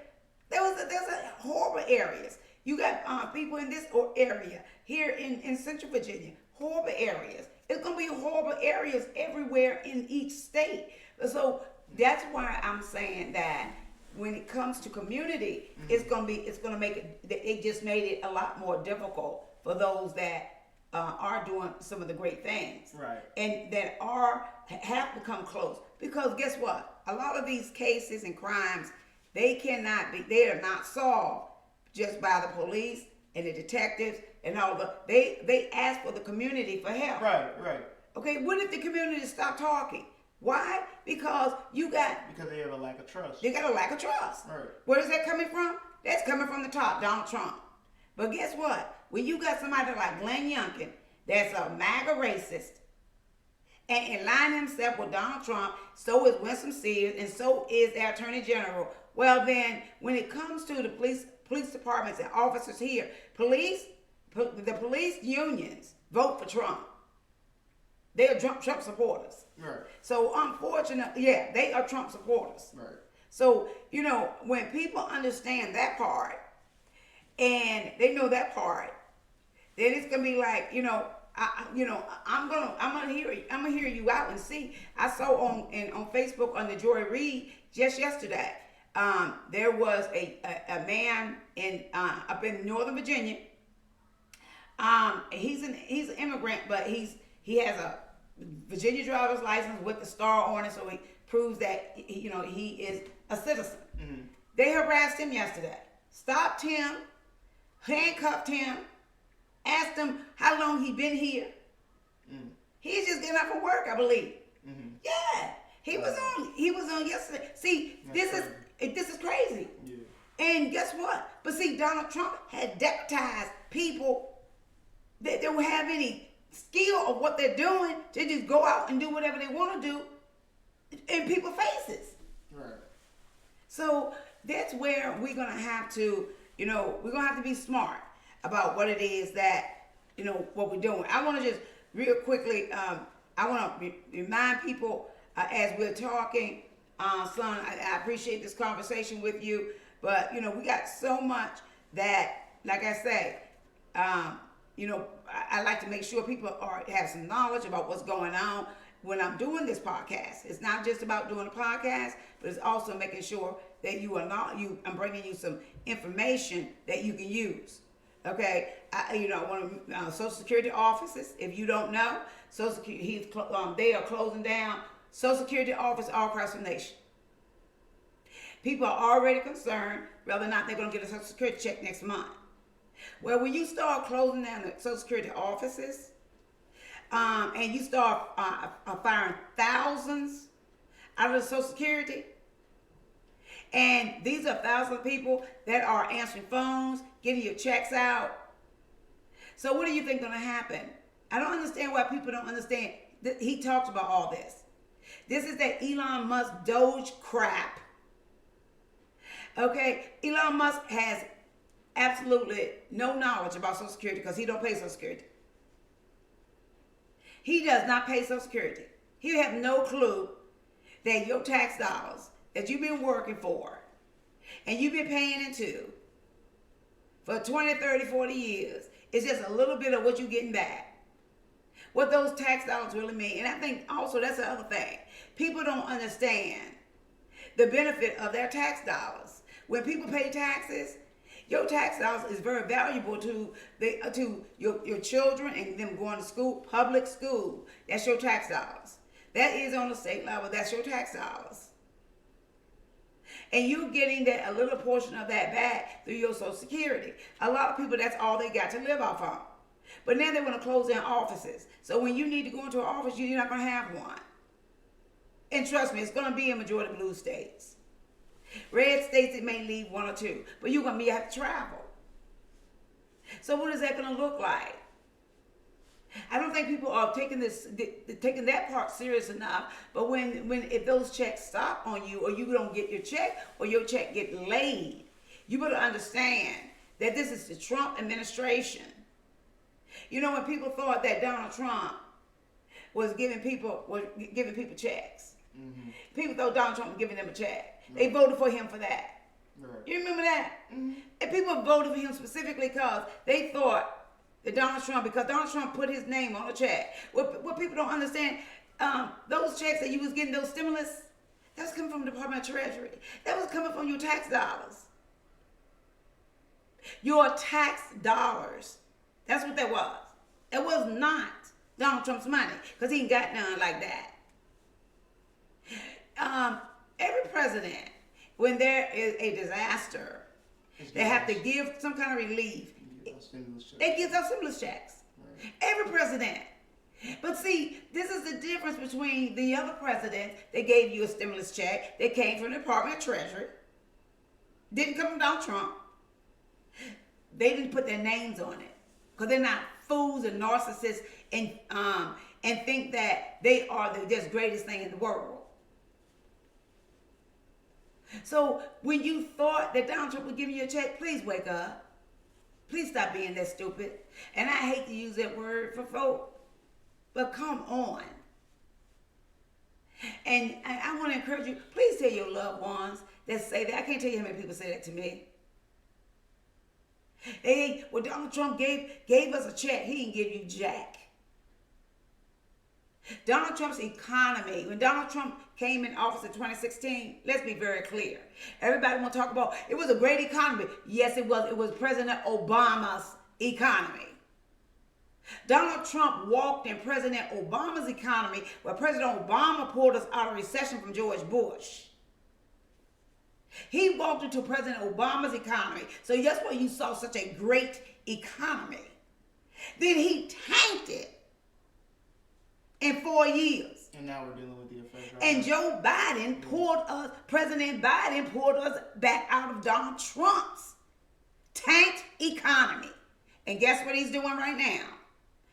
there's a horrible areas. You got people in this area here in Central Virginia, horrible areas. It's gonna be horrible areas everywhere in each state. So that's why I'm saying that when it comes to community, it's gonna make it. It just made it a lot more difficult for those that are doing some of the great things, right? And that have become close. Because guess what? A lot of these cases and crimes, they are not solved just by the police and the detectives and all they ask for the community for help. Right. Okay, what if the community stop talking? Why? Because they have a lack of trust. They got a lack of trust. Right. Where is that coming from? That's coming from the top, Donald Trump. But guess what? When you got somebody like Glenn Youngkin, that's a MAGA racist, and line himself with Donald Trump, so is Winston Sears, and so is the Attorney General. Well, then, when it comes to the police departments and officers here, the police unions vote for Trump. They are Trump supporters. Right. So unfortunately, yeah, they are Trump supporters. Right. So, when people understand that part and they know that part, then it's gonna be like, I'm gonna hear you out and see. I saw on Facebook on the Joy Reid just yesterday. There was a man in up in Northern Virginia. He's an immigrant, but he has a Virginia driver's license with the star on it, so he proves that he is a citizen. Mm-hmm. They harassed him yesterday, stopped him, handcuffed him, asked him how long he been here. Mm. He's just getting up from work, I believe. Mm-hmm. Yeah, he was on yesterday. See, this is crazy. Yeah. And guess what? But see, Donald Trump had deputized people that don't have any skill of what they're doing to just go out and do whatever they want to do in people's faces. Right. So that's where we're gonna have to, we're gonna have to be smart about what it is that, what we're doing. I want to just real quickly, I want to remind people as we're talking, son, I appreciate this conversation with you, but we got so much that, like I say, I like to make sure people have some knowledge about what's going on when I'm doing this podcast. It's not just about doing a podcast, but it's also making sure that I'm bringing you some information that you can use. Okay, I want to Social Security offices. If you don't know, Social Security, they are closing down Social Security office all across the nation. People are already concerned whether or not they're going to get a Social Security check next month. Well, when you start closing down the Social Security offices, and you start firing thousands out of the Social Security, and these are thousands of people that are answering phones, getting your checks out. So what do you think is going to happen? I don't understand why people don't understand. He talks about all this. This is that Elon Musk Doge crap. Okay, Elon Musk has absolutely no knowledge about Social Security because he don't pay Social Security. He does not pay Social Security. He have no clue that your tax dollars that you've been working for and you've been paying into for 20, 30, 40 years is just a little bit of what you're getting back. What those tax dollars really mean. And I think also that's the other thing. People don't understand the benefit of their tax dollars. When people pay taxes, your tax dollars is very valuable to your children and them going to school, public school. That's your tax dollars. That is on the state level. That's your tax dollars. And you're getting that a little portion of that back through your Social Security. A lot of people, that's all they got to live off of. But now they want to close down offices. So when you need to go into an office, you're not going to have one. And trust me, it's going to be in majority blue states. Red states, it may leave one or two. But you're going to have to travel. So what is that going to look like? I don't think people are taking that part serious enough. But if those checks stop on you, or you don't get your check, or your check get laid, you better understand that this is the Trump administration. When people thought that Donald Trump was giving people checks, mm-hmm. People thought Donald Trump was giving them a check. Right. They voted for him for that. Right. You remember that? Mm-hmm. And people voted for him specifically because they thought that because Donald Trump put his name on a check. What people don't understand, those checks that you was getting, those stimulus, that was coming from the Department of Treasury. That was coming from your tax dollars. Your tax dollars. That's what that was. It was not Donald Trump's money, because he ain't got none like that. Every president, when there is a disaster, they have to give some kind of relief. They give us stimulus checks. Right. Every president. But see, this is the difference between the other presidents that gave you a stimulus check that came from the Department of Treasury. Didn't come from Donald Trump. They didn't put their names on it. Because they're not fools and narcissists and think that they are the just greatest thing in the world. So when you thought that Donald Trump would give you a check, please wake up. Please stop being that stupid. And I hate to use that word for folk. But come on. And I want to encourage you, please tell your loved ones that say that. I can't tell you how many people say that to me. Hey, well, Donald Trump gave us a check. He didn't give you jack. Donald Trump's economy, when Donald Trump came in office in 2016, let's be very clear. Everybody want to talk about, it was a great economy. Yes, it was. It was President Obama's economy. Donald Trump walked in President Obama's economy, where President Obama pulled us out of recession from George Bush. He walked into President Obama's economy. So that's why you saw such a great economy. Then he tanked it in 4 years. And now we're dealing with the effects. Right and now. Joe Biden President Biden pulled us back out of Donald Trump's tanked economy. And guess what he's doing right now?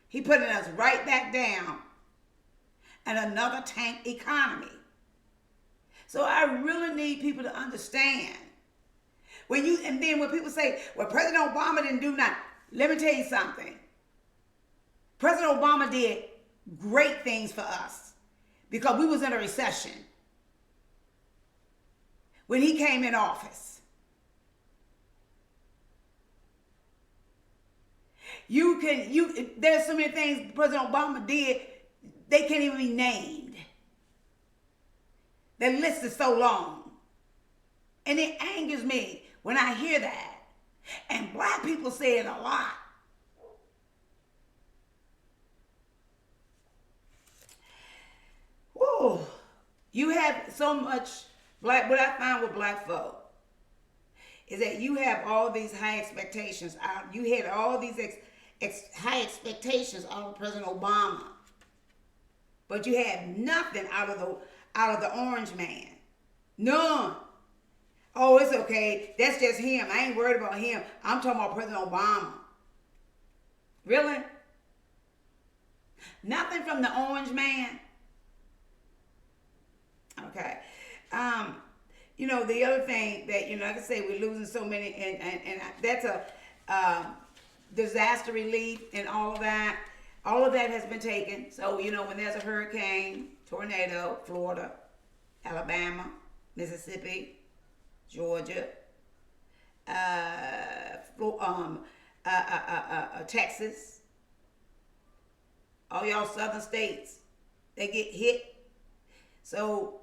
He's putting us right back down in another tanked economy. So I really need people to understand. And then when people say, well, President Obama didn't do nothing. Let me tell you something. President Obama did great things for us because we was in a recession when he came in office. There's so many things President Obama did, they can't even be named. The list is so long. And it angers me when I hear that. And black people say it a lot. Whoa. You have so much what I find with black folk is that you have all these high expectations. You had all these high expectations out of President Obama. But you had nothing out of the orange man. None. Oh, it's okay. That's just him. I ain't worried about him. I'm talking about President Obama. Really? Nothing from the orange man? Okay. The other thing that, like I say, we're losing so many, and that's a disaster relief and all of that. All of that has been taken. So, when there's a hurricane, tornado, Florida, Alabama, Mississippi, Georgia, Texas, all y'all southern states, they get hit. So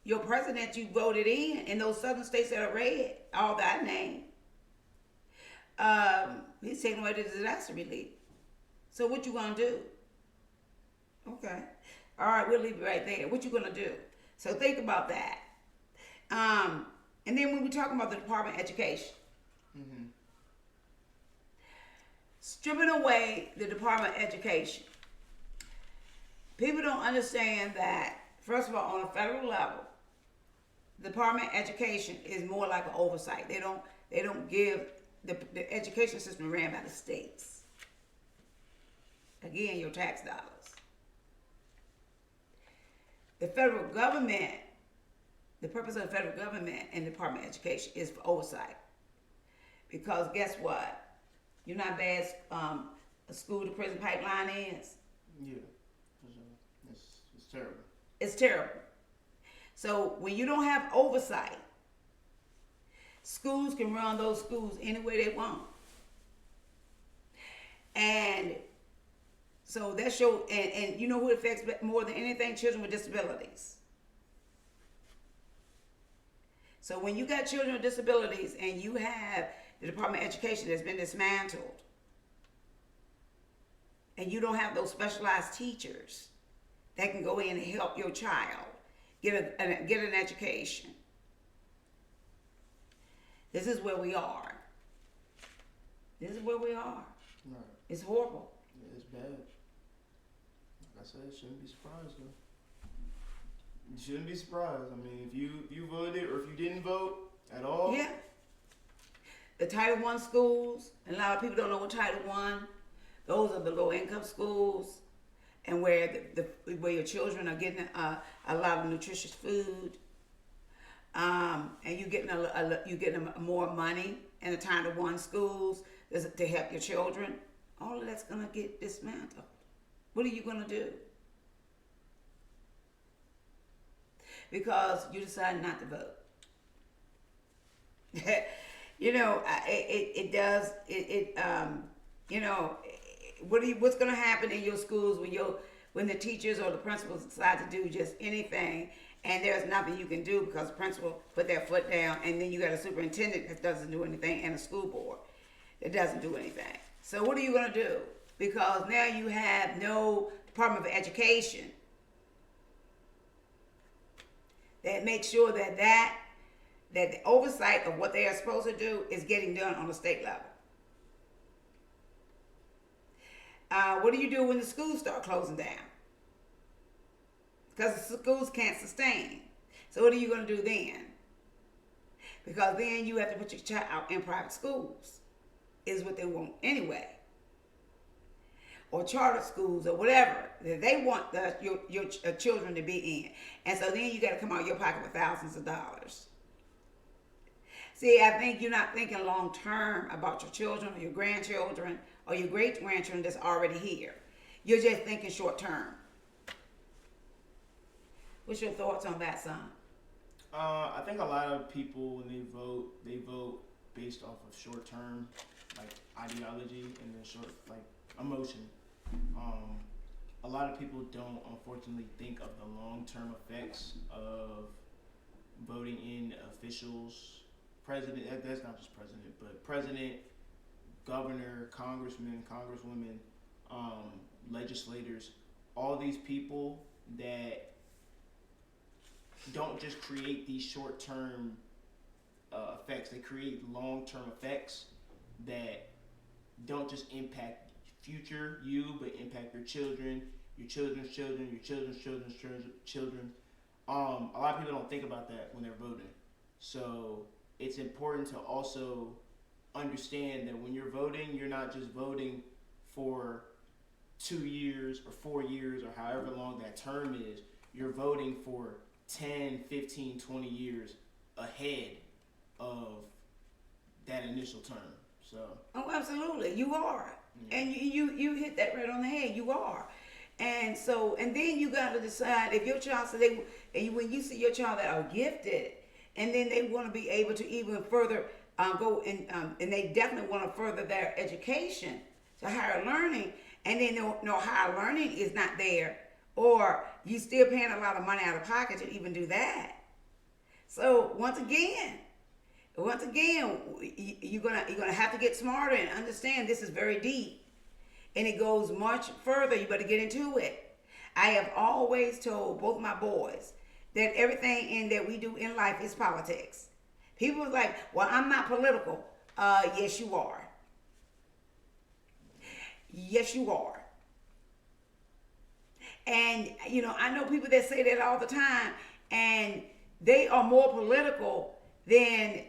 your president you voted in those southern states that are red, all that name, he's taking away the disaster relief. So what you gonna do? Okay. All right, we'll leave it right there. What you gonna do? So think about that. And then when we're talking about the Department of Education, stripping away the Department of Education, people don't understand that, first of all, on a federal level, the Department of Education is more like an oversight. They don't give the education system ran by the states. Again, your tax dollars. The federal government, the purpose of the federal government and the Department of Education is for oversight. Because guess what? You know how bad a school to prison pipeline is? Yeah. It's terrible. It's terrible. So when you don't have oversight, schools can run those schools any way they want. And so that show, and you know who it affects more than anything? Children with disabilities. So when you got children with disabilities and you have the Department of Education that's been dismantled, and you don't have those specialized teachers that can go in and help your child get an education. This is where we are. This is where we are. Right. It's horrible. Yeah, it's bad. Like I said, shouldn't be surprised though. You shouldn't be surprised. I mean, if you voted or if you didn't vote at all. Yeah. The Title I schools, and a lot of people don't know what Title I. Those are the low income schools, and where where your children are getting a lot of nutritious food, and you getting more money in the Title I schools to help your children. All of that's gonna get dismantled. What are you going to do? Because you decided not to vote. You know, it does, you know, what's going to happen in your schools when the teachers or the principals decide to do just anything and there's nothing you can do because the principal put their foot down, and then you got a superintendent that doesn't do anything and a school board that doesn't do anything. So what are you going to do? Because now you have no Department of Education that makes sure that the oversight of what they are supposed to do is getting done on the state level. What do you do when the schools start closing down? Because the schools can't sustain. So what are you going to do then? Because then you have to put your child out in private schools, is what they want anyway. Or charter schools or whatever that they want your children to be in. And so then you got to come out of your pocket with thousands of dollars. See, I think you're not thinking long term about your children or your grandchildren or your great grandchildren that's already here. You're just thinking short term. What's your thoughts on that, son? I think a lot of people, when they vote based off of short term, like ideology, and then short, like, emotion. A lot of people don't, unfortunately, think of the long-term effects of voting in officials, president. That's not just president, but president, governor, congressman, congresswomen, legislators. All these people that don't just create these short-term effects. They create long-term effects that don't just impact future you, but impact your children, your children's children, your children's children's children. A lot of people don't think about that when they're voting. So it's important to also understand that when you're voting, you're not just voting for 2 years or 4 years or however long that term is. You're voting for 10, 15, 20 years ahead of that initial term. So. Oh, absolutely, you are. And you hit that right on the head. You are. And so, and then you got to decide if your child, when you see your child that are gifted, and then they want to be able to even further go and they definitely want to further their education to higher learning, and then no higher learning is not there, or you still paying a lot of money out of pocket to even do that. So once again, you're gonna have to get smarter and understand this is very deep, and it goes much further. You better get into it. I have always told both my boys that everything that we do in life is politics. People are like, "Well, I'm not political." Yes, you are. Yes, you are. And I know people that say that all the time, and they are more political than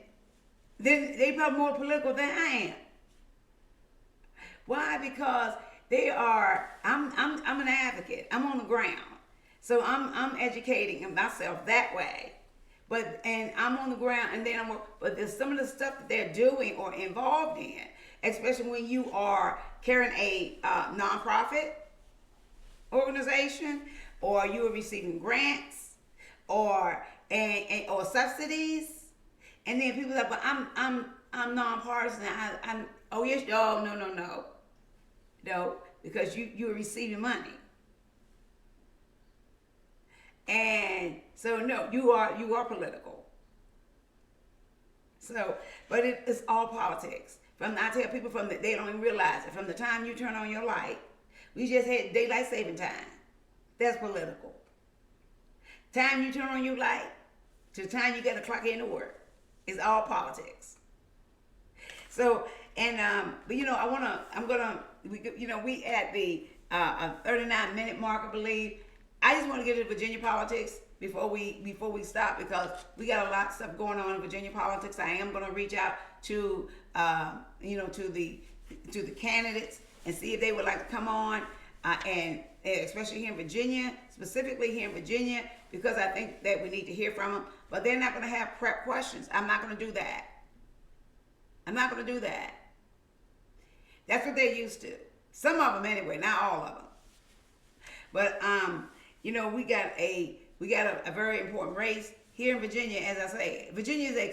they are more political than I am. Why? Because they are. I'm an advocate. I'm on the ground, so I'm educating myself that way. And I'm on the ground, and then but there's some of the stuff that they're doing or involved in, especially when you are carrying a nonprofit organization, or you are receiving grants or subsidies. And then people are like, "But I'm nonpartisan." Oh yes, no, because you're receiving money, and so no, you are political. So, but it's all politics. I tell people they don't even realize it. From the time you turn on your light, we just had daylight saving time. That's political. Time you turn on your light to the time you got to clock in to work. It's all politics. So, and but we at the 39-minute mark, I believe. I just want to get to Virginia politics before we stop, because we got a lot of stuff going on in Virginia politics. I am going to reach out to to the candidates and see if they would like to come on, and especially here in Virginia, specifically here in Virginia, because I think that we need to hear from them. But they're not going to have prep questions. I'm not going to do that. That's what they're used to. Some of them anyway, not all of them. But we got a very important race here in Virginia. As I say, Virginia is an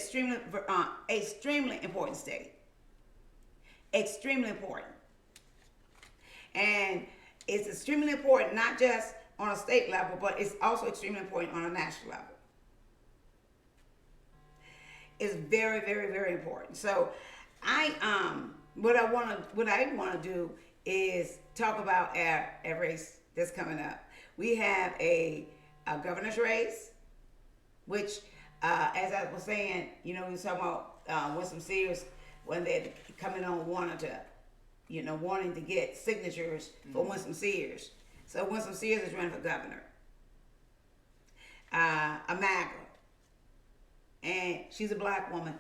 extremely important state. Extremely important. And it's extremely important not just on a state level, but it's also extremely important on a national level. It's very, very, very important. So what I want to do is talk about our race that's coming up. We have a governor's race, which, as I was saying, we were talking about Winston Sears when they're coming on wanting to get signatures for Winston Sears. So Winston Sears is running for governor. A MAGA. And she's a black woman.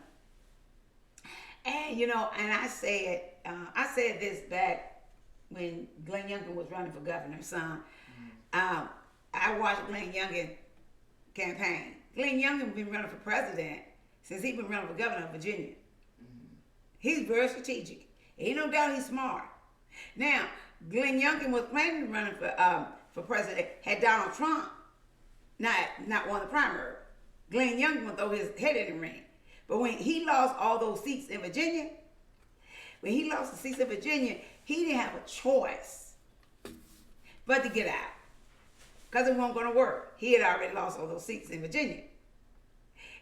And and I said this back when Glenn Youngkin was running for governor, son. I watched Glenn Youngkin campaign. Glenn Youngkin been running for president since he's been running for governor of Virginia. He's very strategic. Ain't no doubt he's smart. Now, Glenn Youngkin was planning to run for president had Donald Trump not won the primary. Glenn Youngkin would throw his head in the ring. But when he lost all those seats in Virginia, he didn't have a choice but to get out. Because it wasn't going to work. He had already lost all those seats in Virginia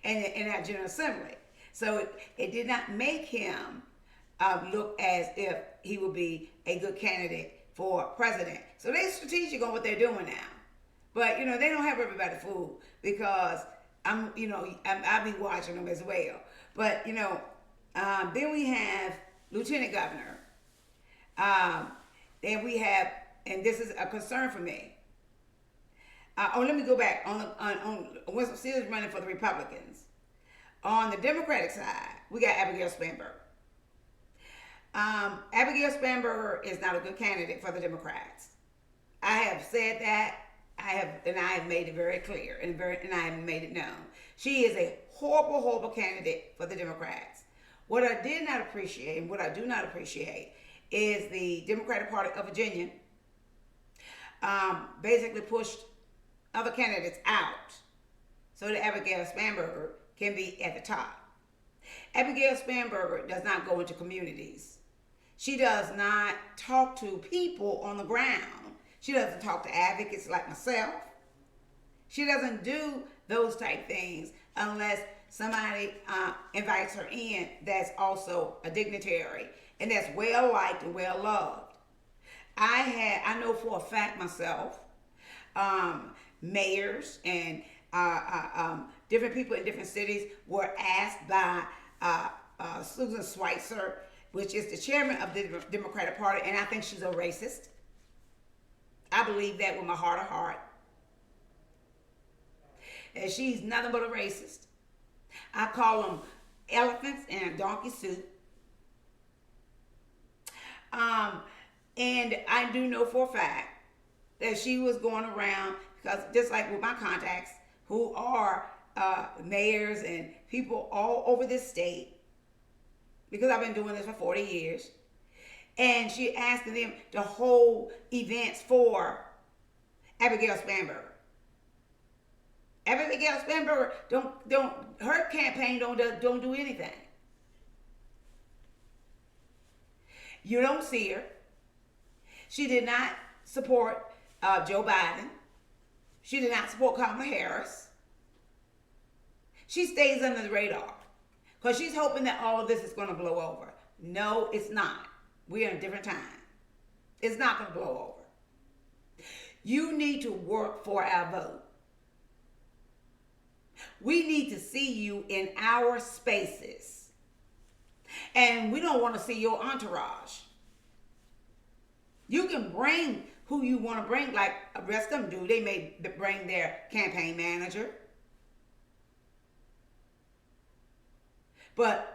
and in that General Assembly. So it did not make him look as if he would be a good candidate for president. So they're strategic on what they're doing now. But, they don't have everybody fooled because I'll be watching them as well. But, then we have lieutenant governor. Then we have, and this is a concern for me. Let me go back. On Winston Sears running for the Republicans. On the Democratic side, we got Abigail Spanberger. Abigail Spanberger is not a good candidate for the Democrats. I have said that. I have made it very clear and I have made it known. She is a horrible, horrible candidate for the Democrats. What I did not appreciate and what I do not appreciate is the Democratic Party of Virginia basically pushed other candidates out so that Abigail Spanberger can be at the top. Abigail Spanberger does not go into communities. She does not talk to people on the ground. She doesn't talk to advocates like myself. She doesn't do those type things unless somebody invites her in that's also a dignitary and that's well liked and well loved. I know for a fact myself, mayors and different people in different cities were asked by Susan Schweitzer, which is the chairman of the Democratic Party, and I think she's a racist. I believe that with my heart of heart. And she's nothing but a racist. I call them elephants in a donkey suit. And I do know for a fact that she was going around, because just like with my contacts, who are mayors and people all over this state, because I've been doing this for 40 years, and she asking them to hold events for Abigail Spanberger. Abigail Spanberger her campaign don't do anything. You don't see her. She did not support Joe Biden. She did not support Kamala Harris. She stays under the radar because she's hoping that all of this is going to blow over. No, it's not. We're in a different time. It's not going to blow over. You need to work for our vote. We need to see you in our spaces. And we don't want to see your entourage. You can bring who you want to bring, like the rest of them do. They may bring their campaign manager. But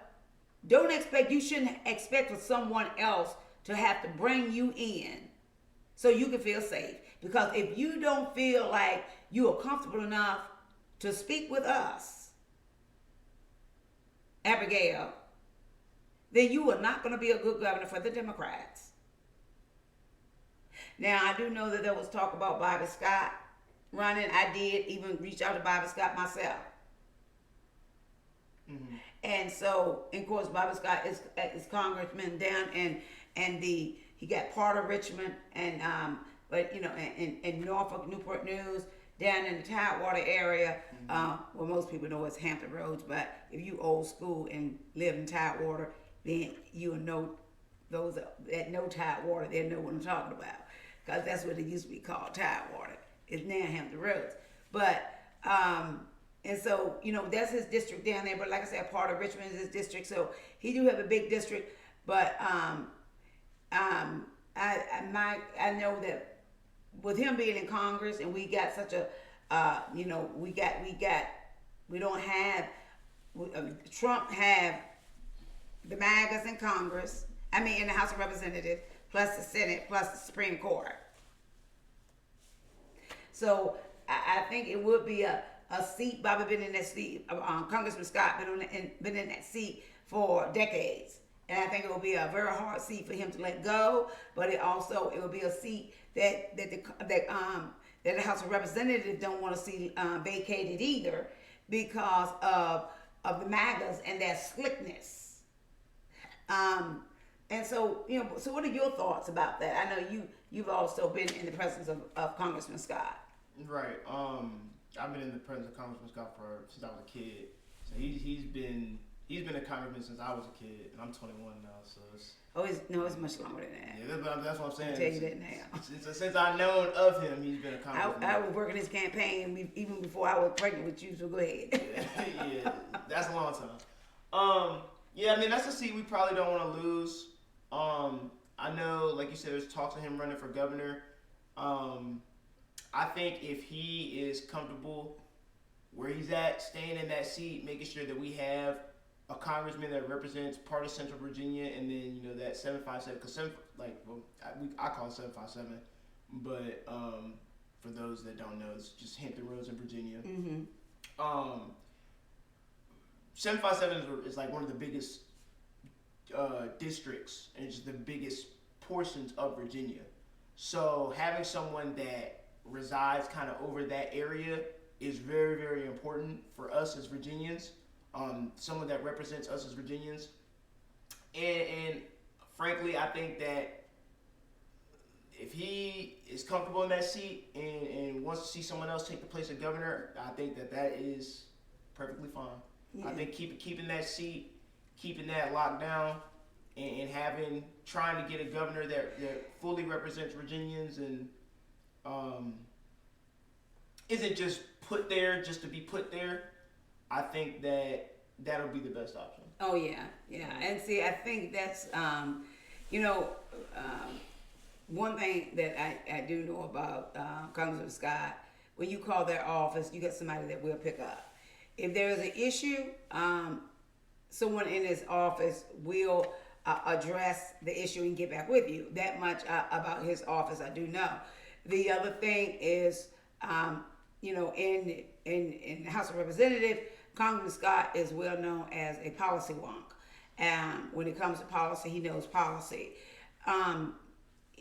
you shouldn't expect for someone else to have to bring you in so you can feel safe. Because if you don't feel like you are comfortable enough to speak with us, Abigail, then you are not going to be a good governor for the Democrats. Now I do know that there was talk about Bobby Scott running. I did even reach out to Bobby Scott myself. Mm-hmm. And so, of course, Bobby Scott is congressman down he got part of Richmond and but in Norfolk, Newport News, down in the Tidewater area. Well, most people know it's Hampton Roads, but if you old school and live in Tidewater, then you'll know those that know Tidewater. They know what I'm talking about because that's what it used to be called, Tidewater. It's now Hampton Roads, but. And so, that's his district down there. But like I said, part of Richmond is his district. So he do have a big district. But I know that with him being in Congress and we got such a, we don't have, Trump have the MAGAs in Congress. I mean, in the House of Representatives, plus the Senate, plus the Supreme Court. So I think it would be a seat. Bobby been in that seat. Congressman Scott been in that seat for decades, and I think it will be a very hard seat for him to let go. But it will be a seat that the House of Representatives don't want to see vacated either because of the MAGAs and their slickness. And so so what are your thoughts about that? I know you've also been in the presence of Congressman Scott. Right. I've been in the presence of Congressman Scott since I was a kid. So he's been a congressman since I was a kid, and I'm 21 now. So it's much longer than that. Yeah, that's what I'm saying. I'll tell you that now. Since I've known of him, he's been a congressman. I was working his campaign even before I was pregnant with you. So go ahead. Yeah, that's a long time. Yeah, I mean that's a seat we probably don't want to lose. I know, like you said, there's talks of him running for governor. I think if he is comfortable where he's at, staying in that seat, making sure that we have a congressman that represents part of Central Virginia, and then that 757, because I call it 757, but for those that don't know, it's just Hampton Roads in Virginia. Mm-hmm. 757 is like one of the biggest districts, and it's the biggest portions of Virginia. So having someone that resides kind of over that area is very, very important for us as Virginians. Someone that represents us as Virginians. And frankly, I think that if he is comfortable in that seat and wants to see someone else take the place of governor, I think that is perfectly fine. Yeah. I think keeping that seat, keeping that locked down, and trying to get a governor that fully represents Virginians and isn't just put there just to be put there, I think that'll be the best option. Oh yeah. And see, I think that's one thing that I do know about Congressman Scott. When you call their office, you get somebody that will pick up. If there is an issue, someone in his office will address the issue and get back with you. That much about his office I do know. The other thing is, in the House of Representatives, Congressman Scott is well known as a policy wonk. When it comes to policy, he knows policy.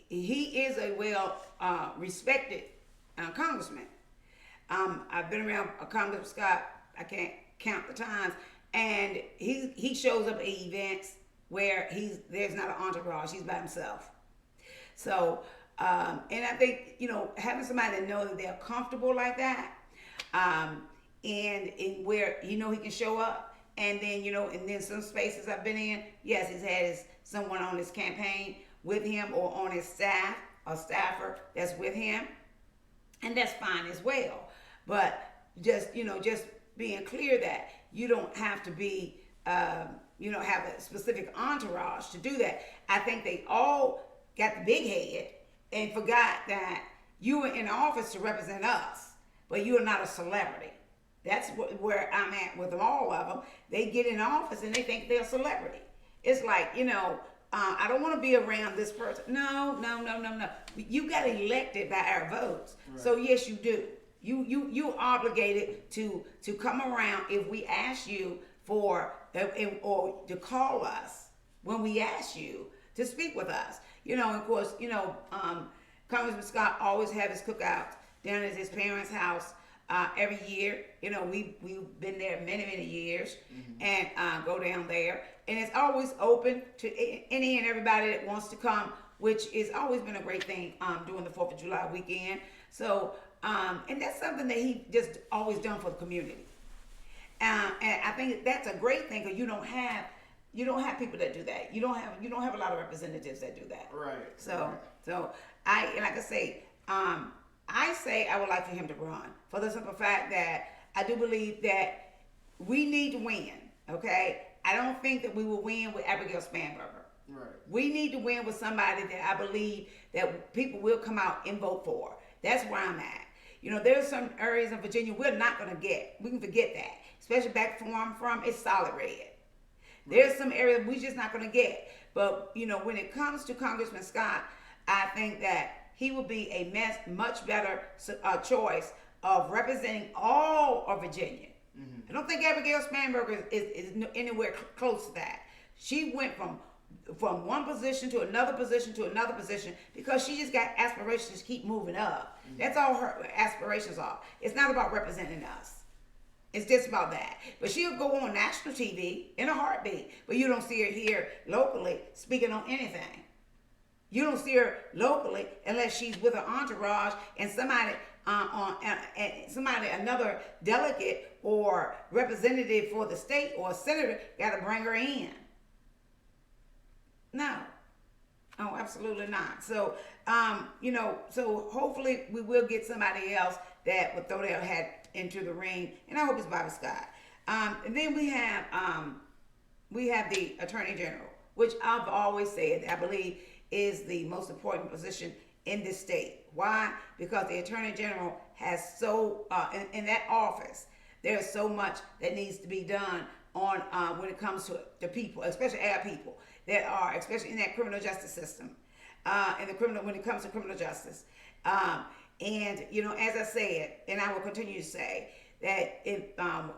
He is a well respected congressman. I've been around Congressman Scott, I can't count the times, and he shows up at events where there's not an entourage, he's by himself. So, and I think, having somebody that knows that they're comfortable like that, and in where, he can show up, and then, and then some spaces I've been in, yes, he's had someone on his campaign with him or on his staff, a staffer that's with him, and that's fine as well. But just being clear that you don't have to be, have a specific entourage to do that. I think they all got the big head and forgot that you were in office to represent us, but you are not a celebrity. That's where I'm at with all of them. They get in office and they think they're a celebrity. It's like, I don't want to be around this person. No. You got elected by our votes. Right. So yes, you do. You obligated to come around if we ask you for or to call us when we ask you to speak with us. Of course, Congressman Scott always have his cookouts down at his parents' house every year. You know, we've been there many years, and go down there, and it's always open to any and everybody that wants to come, which has always been a great thing during the 4th of July weekend. So, and that's something that he just always done for the community. And I think that's a great thing because you don't have people that do that. You don't have a lot of representatives that do that. Right. So like I say, I would like for him to run for the simple fact that I do believe that we need to win. Okay, I don't think that we will win with Abigail Spanberger. Right. We need to win with somebody that I believe that people will come out and vote for. That's where I'm at. You know, there's some areas in Virginia we're not going to get. We can forget that. Especially back from where I'm from, it's solid red. Right. There's some areas we're just not going to get. But, you know, when it comes to Congressman Scott, I think that he will be a much better choice of representing all of Virginia. Mm-hmm. I don't think Abigail Spanberger is anywhere close to that. She went from one position to another position to another position because she just got aspirations to keep moving up. Mm-hmm. That's all her aspirations are. It's not about representing us. It's just about that. But she'll go on national TV in a heartbeat, but you don't see her here locally speaking on anything. You don't see her locally unless she's with her entourage and somebody another delegate or representative for the state or senator got to bring her in. No. Oh, absolutely not. So, you know, so hopefully we will get somebody else that would throw their hat into the ring, and I hope it's Bobby Scott. And then we have the Attorney General, which I've always said I believe is the most important position in this state. Why? Because the Attorney General has in that office, there's so much that needs to be done on when it comes to the people, especially our people that are, especially in that criminal justice system, when it comes to criminal justice. And, you know, as I said, and I will continue to say, that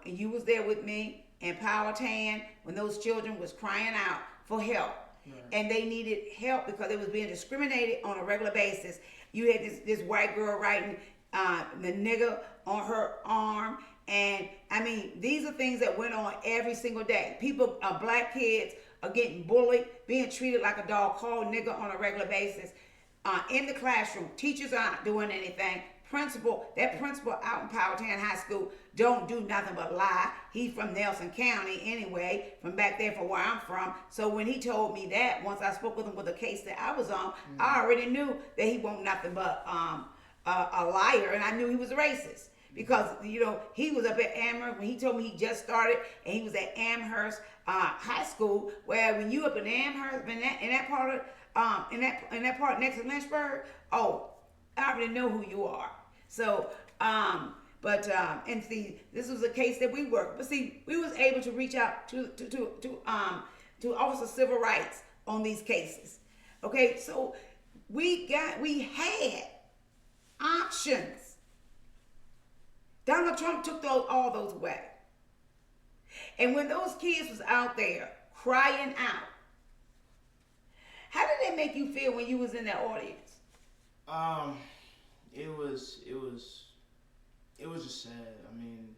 you was there with me in Powhatan when those children was crying out for help. Right. And they needed help because they was being discriminated on a regular basis. You had this white girl writing the nigger on her arm. And, I mean, these are things that went on every single day. People, black kids are getting bullied, being treated like a dog, called nigger on a regular basis. In the classroom, teachers aren't doing anything. That principal out in Powhatan High School don't do nothing but lie. He's from Nelson County anyway, from back there from where I'm from. So when he told me that, once I spoke with him with a case that I was on, I already knew that he wasn't nothing but a liar, and I knew he was a racist. Because, you know, he was up at Amherst when he told me he just started, and he was at Amherst High School, where when you up in Amherst, in that part next to Lynchburg, oh, I already know who you are. So, and see, this was a case that we worked, but see, we was able to reach out to Office of Civil Rights on these cases. Okay, so we had options. Donald Trump took all those away. And when those kids was out there crying out, how did that make you feel when you was in that audience? It was just sad. I mean,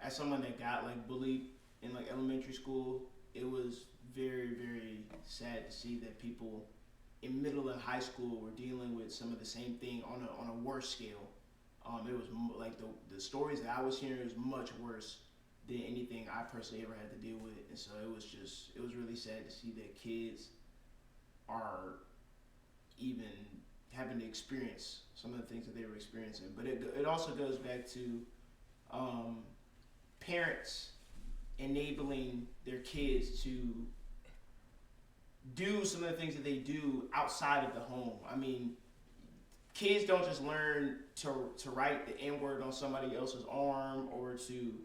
as someone that got like bullied in like elementary school, it was very, very sad to see that people in middle and high school were dealing with some of the same thing on a worse scale. It was like the stories that I was hearing was much worse than anything I personally ever had to deal with, and so it was really sad to see that kids are even having to experience some of the things that they were experiencing. But it also goes back to parents enabling their kids to do some of the things that they do outside of the home. I mean, kids don't just learn to write the N-word on somebody else's arm or to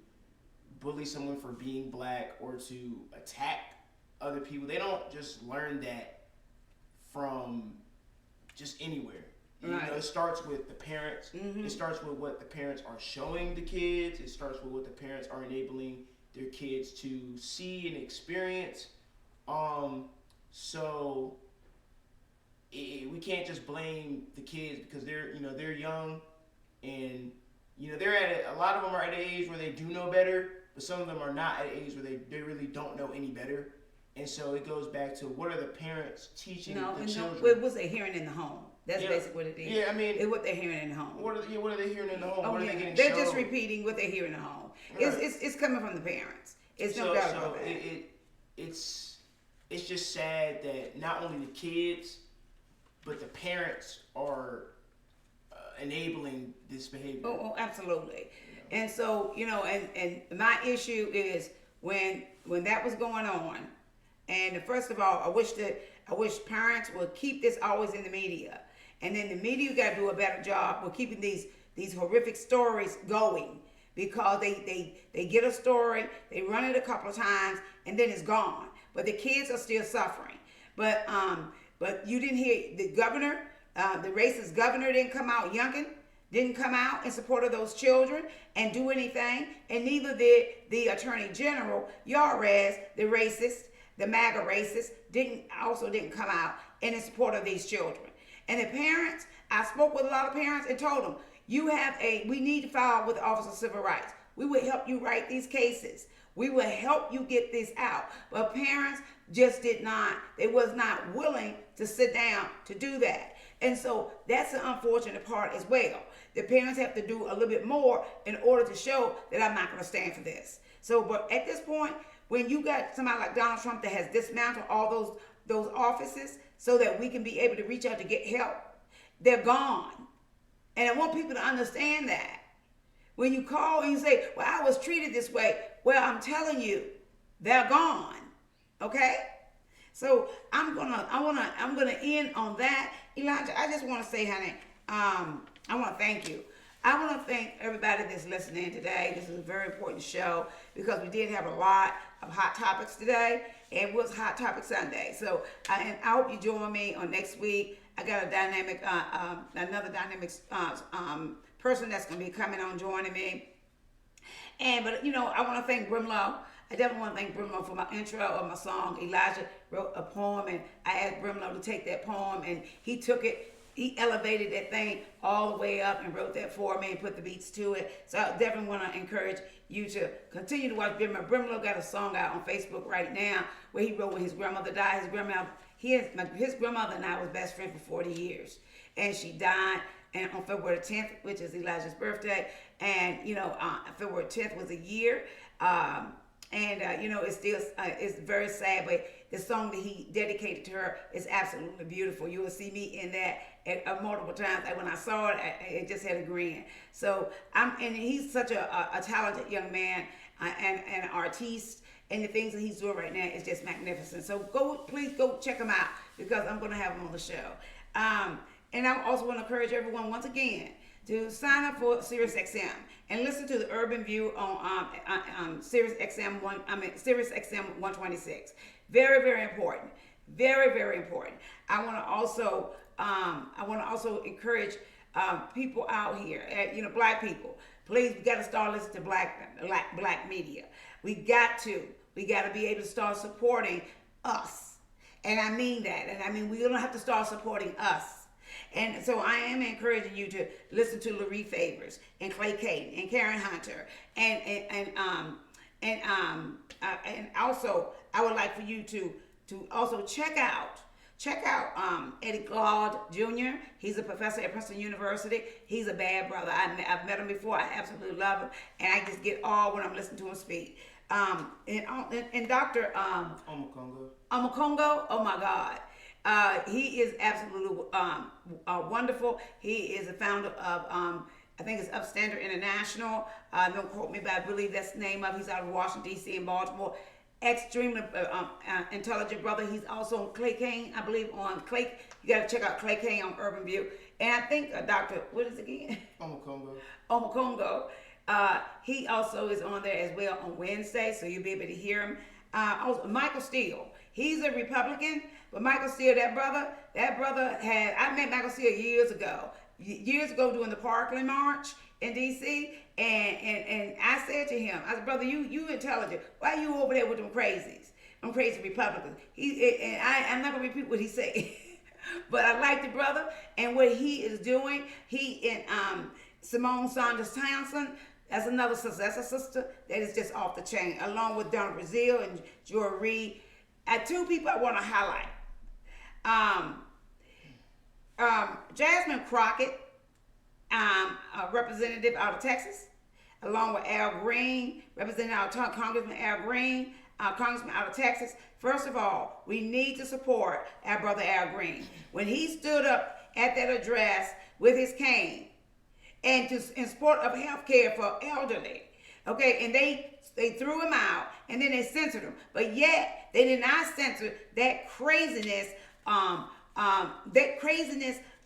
bully someone for being black or to attack other people. They don't just learn that from just anywhere. Right. You know, it starts with the parents. Mm-hmm. It starts with what the parents are showing the kids. It starts with what the parents are enabling their kids to see and experience. So we can't just blame the kids because they're young, and they're a lot of them are at an age where they do know better, but some of them are not at an age where they really don't know any better. And so it goes back to, what are the parents teaching the children? What was they hearing in the home? That's basically what it is. Yeah, I mean, it's what they're hearing in the home. What are they hearing in the home? What are they getting They're showed? just repeating what they hear in the home. Right. It's coming from the parents. It's no doubt about that. It's just sad that not only the kids, but the parents are enabling this behavior. Oh, absolutely. And so, and my issue is when that was going on, and first of all, I wish parents would keep this always in the media. And then the media got to do a better job with keeping these horrific stories going, because they get a story, they run it a couple of times, and then it's gone. But the kids are still suffering. But you didn't hear the governor, the racist governor didn't come out, Youngkin didn't come out in support of those children and do anything, and neither did the Attorney General, Yarez, the racist, the MAGA racist, didn't come out in support of these children. And the parents, I spoke with a lot of parents and told them, we need to file with the Office of Civil Rights. We will help you write these cases. We will help you get this out. But parents just they was not willing to sit down to do that. And so that's the unfortunate part as well. The parents have to do a little bit more in order to show that I'm not going to stand for this. So, but at this point, when you got somebody like Donald Trump that has dismantled all those offices so that we can be able to reach out to get help, they're gone. And I want people to understand that. When you call and you say, well, I was treated this way. Well, I'm telling you, they're gone. Okay? So I'm gonna end on that. Elijah, I just want to say, honey, I want to thank you. I want to thank everybody that's listening today. This is a very important show because we did have a lot of hot topics today. It was Hot Topic Sunday. So I hope you join me on next week. I got another dynamic person that's going to be coming on joining me. But I want to thank Brimlow. I definitely want to thank Brimlow for my intro of my song. Elijah wrote a poem, and I asked Brimlow to take that poem, and he took it. He elevated that thing all the way up and wrote that for me and put the beats to it. So I definitely want to encourage you to continue to watch Brimlow. Brimlow got a song out on Facebook right now where he wrote when his grandmother died. His grandmother and I was best friends for 40 years. And she died on February 10th, which is Elijah's birthday. And, February 10th was a year. It's still, it's very sad, but the song that he dedicated to her is absolutely beautiful. You will see me in that multiple times. When I saw it, it just had a grin. So and he's such a talented young man and an artiste, and the things that he's doing right now is just magnificent. So please go check him out because I'm going to have him on the show. And I also want to encourage everyone once again to sign up for SiriusXM and listen to the Urban View on SiriusXM 126. Very, very important. Very, very important. I want to also encourage people out here, Black people. Please, we got to start listening to black media. We got to be able to start supporting us, and I mean that. And I mean we're gonna have to start supporting us. And so I am encouraging you to listen to Laree Favors and Clay Caden and Karen Hunter and also I would like for you to also check out Eddie Claude Jr. He's a professor at Princeton University. He's a bad brother. I've met him before. I absolutely love him, and I just get all when I'm listening to him speak. And Dr. Omokongo, oh my God. He is absolutely wonderful. He is a founder of, I think it's Upstander International. Don't quote me, but I believe that's the name of. He's out of Washington, D.C. and Baltimore. Extremely intelligent brother. He's also on Clay Kane, I believe, on Clay. You got to check out Clay Kane on Urban View. And I think Dr. What is it again? Omokongo. He also is on there as well on Wednesday, so you'll be able to hear him. Also, Michael Steele. He's a Republican, but Michael Steele, that brother I met Michael Steele years ago during the Parkland March in D.C., and I said to him, I said, brother, you intelligent. Why are you over there with them crazy Republicans? I'm not going to repeat what he said. But I like the brother and what he is doing. He and Simone Saunders Townsend. That's another sister. That's a sister that is just off the chain, along with Donna Brazil and Joy Reid. Two people I want to highlight. Jasmine Crockett, a representative out of Texas, along with Al Green, representing our Congressman Al Green, our congressman out of Texas. First of all, we need to support our brother Al Green. When he stood up at that address with his cane and in support of health care for elderly, okay, and they threw him out and then they censored him. But yet they did not censor that craziness,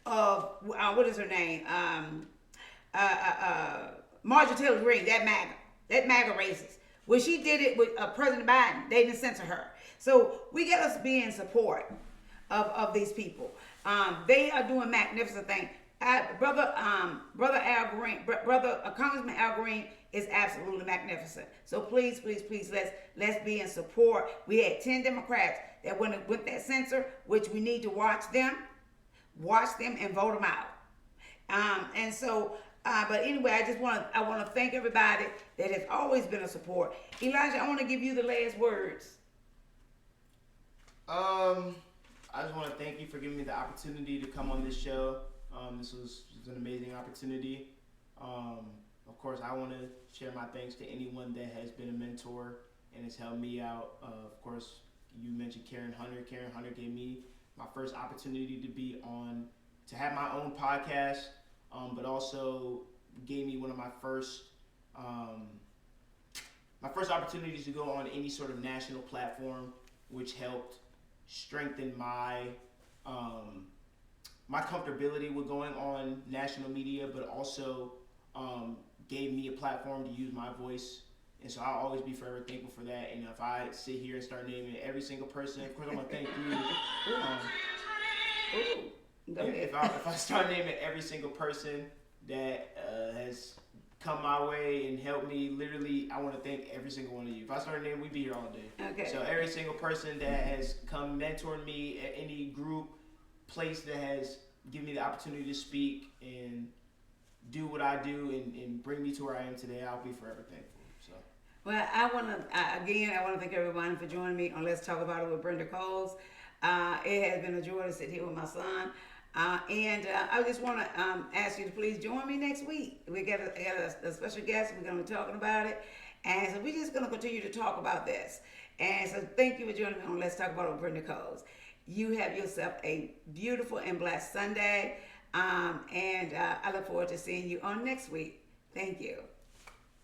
of what is her name? Marjorie Taylor Greene, that MAGA racist. When she did it with President Biden, they didn't censor her. So we got to be in support of these people. They are doing magnificent things. Brother Al Green, Congressman Al Green is absolutely magnificent. So please, let's be in support. We had 10 Democrats that went with that censor, which we need to watch them and vote them out. And so. But anyway, I want to thank everybody that has always been a support. Elijah, I want to give you the last words. I just want to thank you for giving me the opportunity to come on this show. This was an amazing opportunity. Of course, I want to share my thanks to anyone that has been a mentor and has helped me out. Of course, you mentioned Karen Hunter. Karen Hunter gave me my first opportunity to have my own podcast. But also gave me one of my first opportunities to go on any sort of national platform, which helped strengthen my comfortability with going on national media, but also gave me a platform to use my voice. And so I'll always be forever thankful for that. And if I sit here and start naming every single person, of course I'm gonna thank you. If I start naming every single person that has come my way and helped me, literally, I want to thank every single one of you. If I start naming, we'd be here all day. Okay. So every single person that has come mentoring me at any group, place that has given me the opportunity to speak and do what I do and bring me to where I am today, I'll be forever thankful. So. Well, I want to thank everyone for joining me on Let's Talk About It with Brenda Coles. It has been a joy to sit here with my son. And I just want to ask you to please join me next week. We got a special guest. We're going to be talking about it. And so we're just going to continue to talk about this. And so thank you for joining me on Let's Talk About It with Brenda Coles. You have yourself a beautiful and blessed Sunday. And I look forward to seeing you on next week. Thank you.